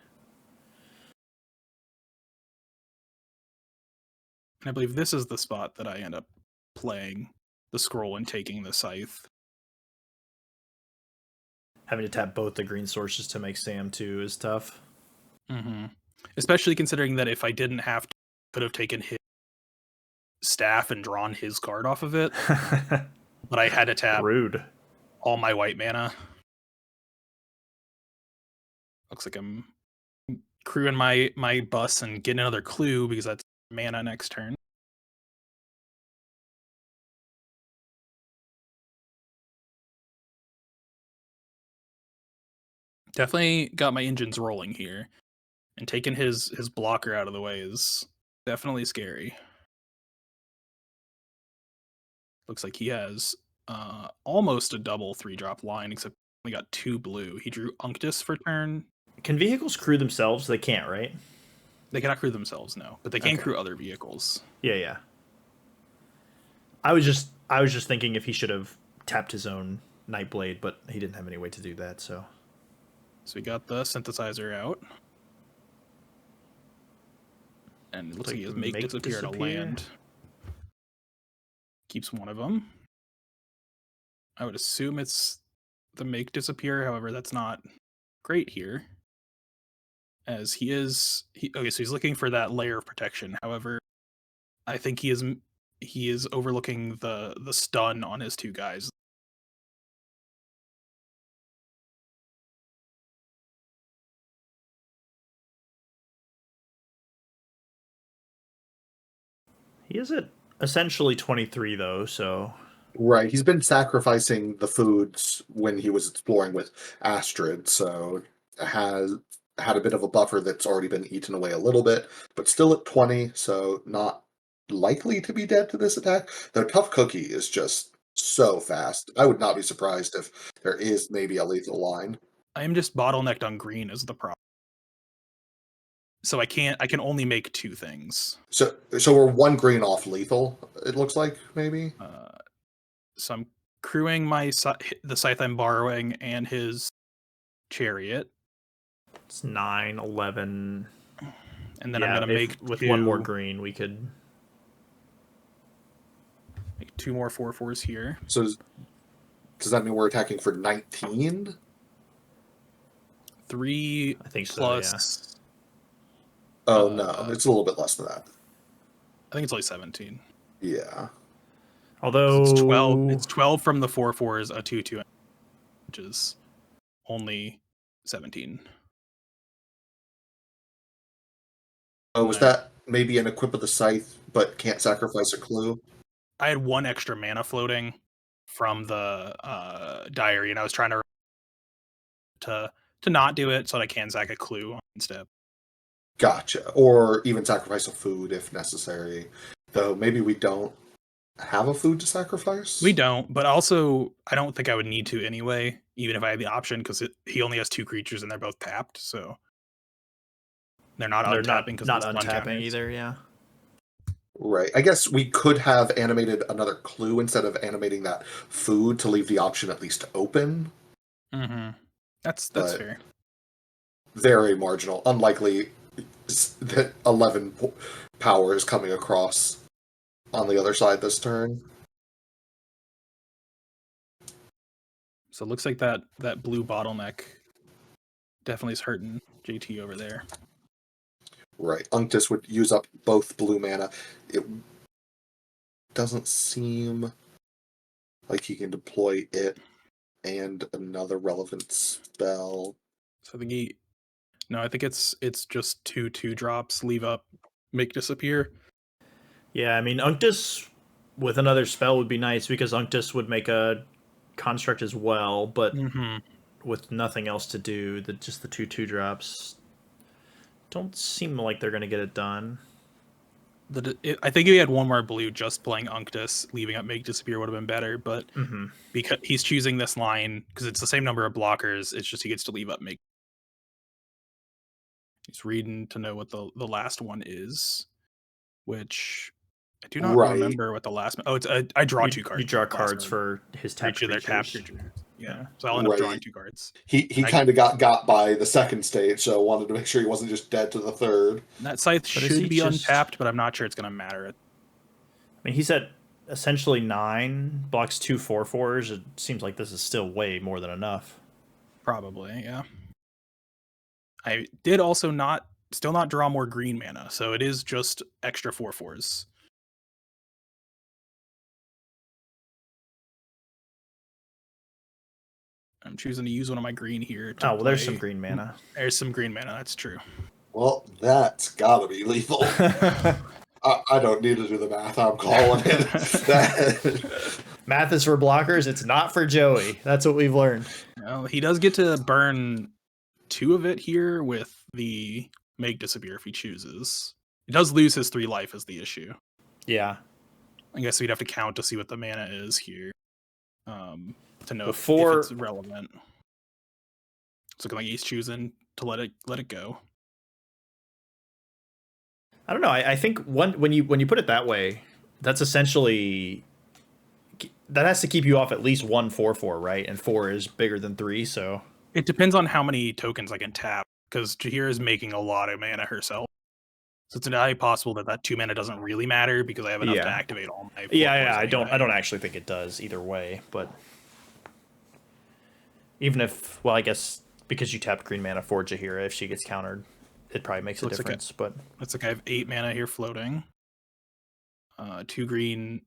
And I believe this is the spot that I end up playing the scroll and taking the scythe. Having to tap both the green sources to make Sam 2 is tough. Mm-hmm. Especially considering that if I didn't have to, could have taken his staff and drawn his card off of it, but I had to tap Rude. all my white mana. Looks like I'm crewing my bus and getting another clue, because that's mana next turn. Definitely got my engines rolling here, and taking his blocker out of the way is definitely scary. Looks like he has almost a double 3-drop line, except we got 2 blue. He drew Unctus for turn. Can vehicles crew themselves? They can't, right? They cannot crew themselves, no, but they can Okay. crew other vehicles. Yeah. I was just thinking if he should have tapped his own Nightblade, but he didn't have any way to do that, so. So we got the synthesizer out. And it looks like he has make disappear at a land. Keeps one of them. I would assume it's the make disappear, however, that's not great here. As okay, so he's looking for that layer of protection. However, I think he is overlooking the stun on his 2 guys. He is at essentially 23 though, so. Right, he's been sacrificing the foods when he was exploring with Astrid, so has had a bit of a buffer that's already been eaten away a little bit, but still at 20, so not likely to be dead to this attack. Though Tough Cookie is just so fast. I would not be surprised if there is maybe a lethal line. I am just bottlenecked on green is the problem. So I can only make 2 things. So we're 1 green off lethal, it looks like, maybe? So I'm crewing the scythe I'm borrowing and his chariot. It's 9, 11. And then I'm going to make with 1 more green, we could make 2 more 4/4s here. So does that mean we're attacking for 19? 3 I think so, plus. Oh, no, it's a little bit less than that. I think it's only 17. Yeah. Although It's 12. It's 12 from the 4/4s, a 2/2, which is only 17. Oh, was that maybe an equip of the scythe, but can't sacrifice a clue? I had 1 extra mana floating, from the diary, and I was trying to not do it so that I can sack a clue instead. Gotcha. Or even sacrifice a food if necessary. Though maybe we don't have a food to sacrifice. We don't, but also I don't think I would need to anyway, even if I had the option, because he only has 2 creatures and they're both tapped, so they're not untapping because not untapping either. Yeah. Right. I guess we could have animated another clue instead of animating that food to leave the option at least open. Mm-hmm. That's fair. Very marginal. Unlikely that 11 power is coming across on the other side this turn. So it looks like that blue bottleneck definitely is hurting JT over there. Right. Unctus would use up both blue mana. It doesn't seem like he can deploy it and another relevant spell. So I think it's just 2/2 drops, leave up, make disappear. Yeah, I mean, Unctus with another spell would be nice because Unctus would make a construct as well, but with nothing else to do, just the 2/2 drops don't seem like they're going to get it done. I think if he had one more blue, just playing Unctus, leaving up Make Disappear would have been better, but because he's choosing this line, because it's the same number of blockers, it's just he gets to leave up Make. He's reading to know what the last one is, which I do not remember what the last. Oh, it's I draw 2 cards. You draw cards for his tapped creatures. Yeah, so I'll end up drawing 2 cards. He kind of got by the second stage, so wanted to make sure he wasn't just dead to the third. That scythe should be untapped, but I'm not sure it's going to matter. I mean, he's at essentially 9, blocks 2 4/4s. It seems like this is still way more than enough. Probably, yeah. I did also still not draw more green mana, so it is just extra 4/4s. I'm choosing to use one of my green here. There's some green mana. There's some green mana, that's true. Well, that's gotta be lethal. I don't need to do the math. I'm calling it. Math is for blockers. It's not for Joey. That's what we've learned. Well, he does get to burn 2 of it here with the Make Disappear if he chooses. He does lose his 3 life is the issue. Yeah. I guess we'd have to count to see what the mana is here. To know if it's relevant. It's looking like he's choosing to let it go. I don't know. I think when you put it that way, that's essentially that has to keep you off at least 1 4/4, right? And 4 is bigger than 3, so it depends on how many tokens I can tap, because Jaheira is making a lot of mana herself. So it's entirely possible that 2 mana doesn't really matter because I have enough to activate all my 4/4s anyway. I don't actually think it does either way, but even if, well, I guess because you tapped green mana for Jaheira, if she gets countered, it probably makes a difference. But looks like I have 8 mana here floating. 2 green,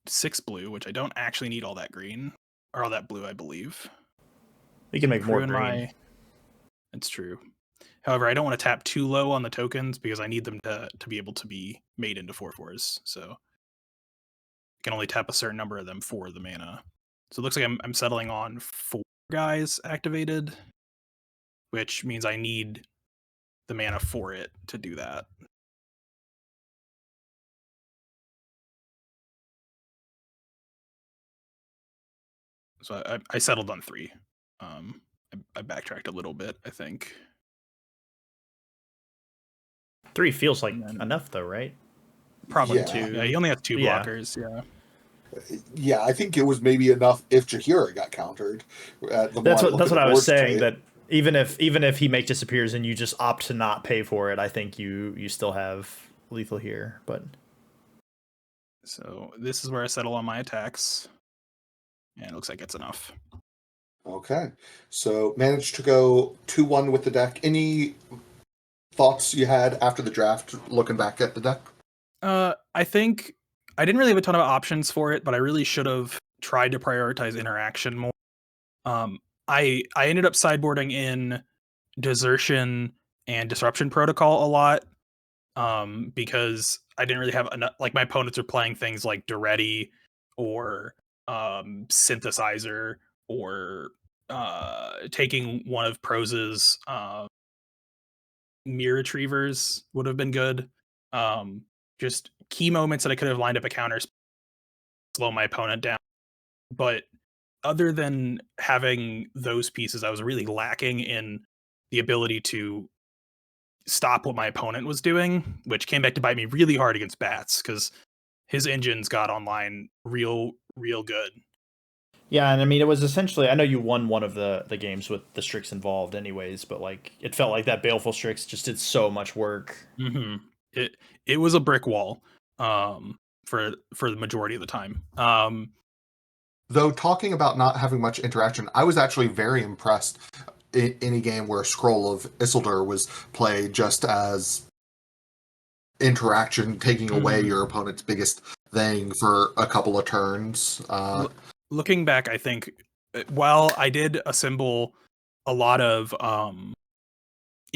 6 blue, which I don't actually need all that green or all that blue, I believe. You can make more green. It's true. However, I don't want to tap too low on the tokens because I need them to be able to be made into 4/4s. So I can only tap a certain number of them for the mana. So it looks like I'm settling on 4 guys activated, which means I need the mana for it to do that. So I settled on 3. I backtracked a little bit, I think. 3 feels like enough, though, right? Probably 2. Yeah, he only has 2 blockers. Yeah, I think it was maybe enough if Jaheira got countered. That's what I was saying. That even if he Make Disappears and you just opt to not pay for it, I think you still have lethal here. But so this is where I settle on my attacks, and it looks like it's enough. Okay, so managed to go 2-1 with the deck. Any thoughts you had after the draft, looking back at the deck? I think I didn't really have a ton of options for it, but I really should have tried to prioritize interaction more. I ended up sideboarding in Desertion and Disruption Protocol a lot, because I didn't really have enough. Like, my opponents are playing things like Duretti or synthesizer or taking one of Prose's mirror retrievers would have been good. Just key moments that I could have lined up a counter, slow my opponent down. But other than having those pieces, I was really lacking in the ability to stop what my opponent was doing, which came back to bite me really hard against Bats because his engines got online real good. Yeah, and I mean, it was essentially, I know you won one of the games with the Strix involved anyways, but like it felt like that Baleful Strix just did so much work. Mm-hmm. It was a brick wall for the majority of the time. Though talking about not having much interaction, I was actually very impressed in any game where Scroll of Isildur was played just as interaction, taking away your opponent's biggest thing for a couple of turns. Looking back, I think while I did assemble a lot of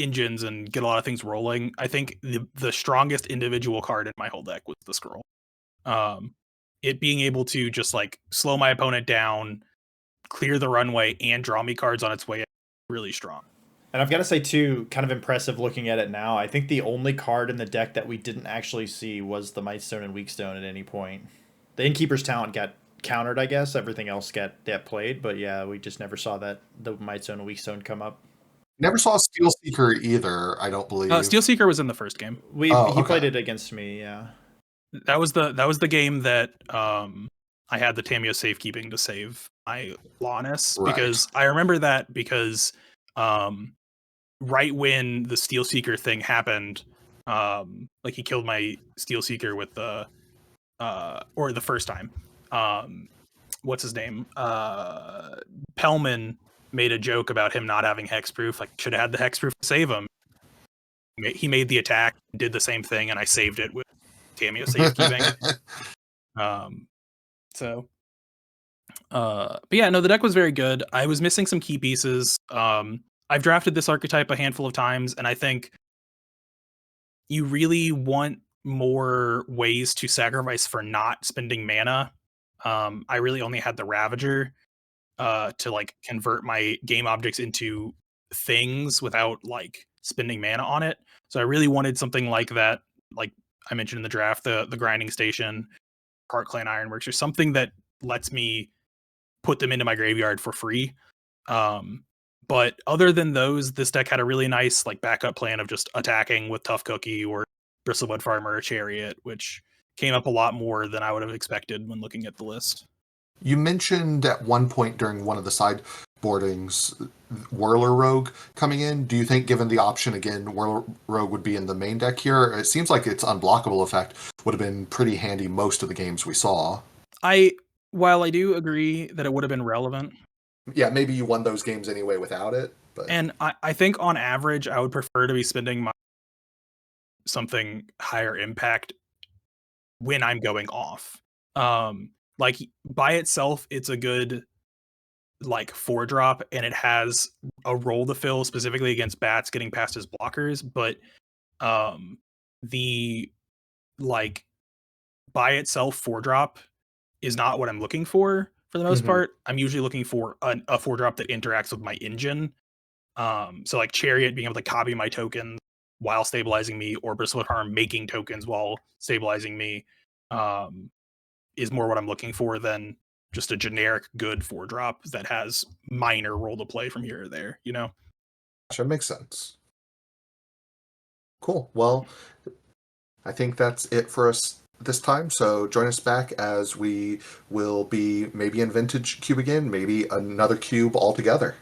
engines and get a lot of things rolling, I think the strongest individual card in my whole deck was the Scroll. It being able to just like slow my opponent down, clear the runway, and draw me cards on its way, really strong. And I've got to say too, kind of impressive looking at it now. I think the only card in the deck that we didn't actually see was the Mightstone and Weakstone at any point. The Innkeeper's Talent got countered, I guess. Everything else got played, but yeah, we just never saw that the Mightstone and Weakstone come up. Never saw Steel Seeker either, I don't believe. Steel Seeker was in the first game. He played it against me, yeah. That was the game that I had the Tameo safekeeping to save my Lawless, right. Because I remember that because right when the Steel Seeker thing happened, like he killed my Steel Seeker with the or the first time. What's his name? Pellman made a joke about him not having hexproof. Like, should have had the hexproof to save him. He made the attack, did the same thing, and I saved it with Tameo safekeeping. But yeah, no, the deck was very good. I was missing some key pieces. I've drafted this archetype a handful of times, and I think you really want more ways to sacrifice for not spending mana. I really only had the Ravager to like convert my game objects into things without like spending mana on it. So I really wanted something like that, like I mentioned in the draft, the Grinding Station, Cart Clan Ironworks, or something that lets me put them into my graveyard for free. But other than those, this deck had a really nice like backup plan of just attacking with Tough Cookie or Bristlewood Farmer or Chariot, which came up a lot more than I would have expected when looking at the list. You mentioned at one point during one of the sideboardings Whirler Rogue coming in. Do you think, given the option again, Whirler Rogue would be in the main deck here? It seems like its unblockable effect would have been pretty handy most of the games we saw. While I do agree that it would have been relevant. Yeah, maybe you won those games anyway without it. But... And I think on average, I would prefer to be spending my something higher impact when I'm going off. Like by itself, it's a good like 4-drop, and it has a role to fill specifically against Bats getting past his blockers. But the like by itself 4-drop is not what I'm looking for the most part. I'm usually looking for a 4-drop that interacts with my engine. So like Chariot being able to copy my tokens while stabilizing me, or Bristlewood Harm making tokens while stabilizing me, is more what I'm looking for than just a generic good 4-drop that has minor role to play from here or there, you know? That makes sense. Cool. Well, I think that's it for us this time. So join us back as we will be maybe in Vintage Cube again, maybe another cube altogether.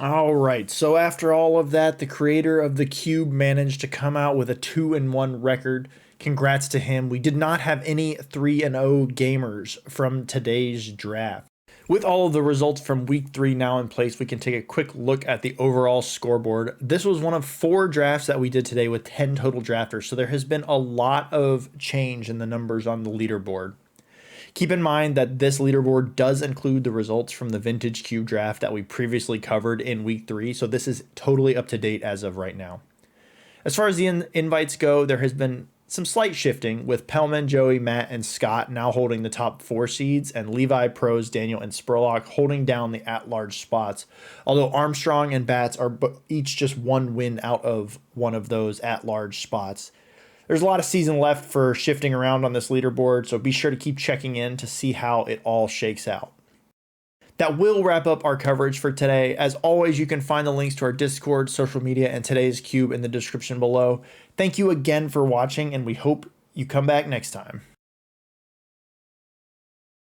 All right, so after all of that, the creator of the cube managed to come out with a 2-1 record. Congrats to him. We did not have any 3-0 gamers from today's draft. With all of the results from week 3 now in place, we can take a quick look at the overall scoreboard. This was one of 4 drafts that we did today with 10 total drafters, so there has been a lot of change in the numbers on the leaderboard. Keep in mind that this leaderboard does include the results from the Vintage Cube draft that we previously covered in week 3, so this is totally up to date as of right now. As far as the invites go, there has been some slight shifting, with Pellman, Joey, Matt, and Scott now holding the top 4 seeds, and Levi, Prose, Daniel, and Spurlock holding down the at-large spots, although Armstrong and Bats are each just 1 win out of one of those at-large spots. There's a lot of season left for shifting around on this leaderboard, so be sure to keep checking in to see how it all shakes out. That will wrap up our coverage for today. As always, you can find the links to our Discord, social media, and today's cube in the description below. Thank you again for watching, and we hope you come back next time.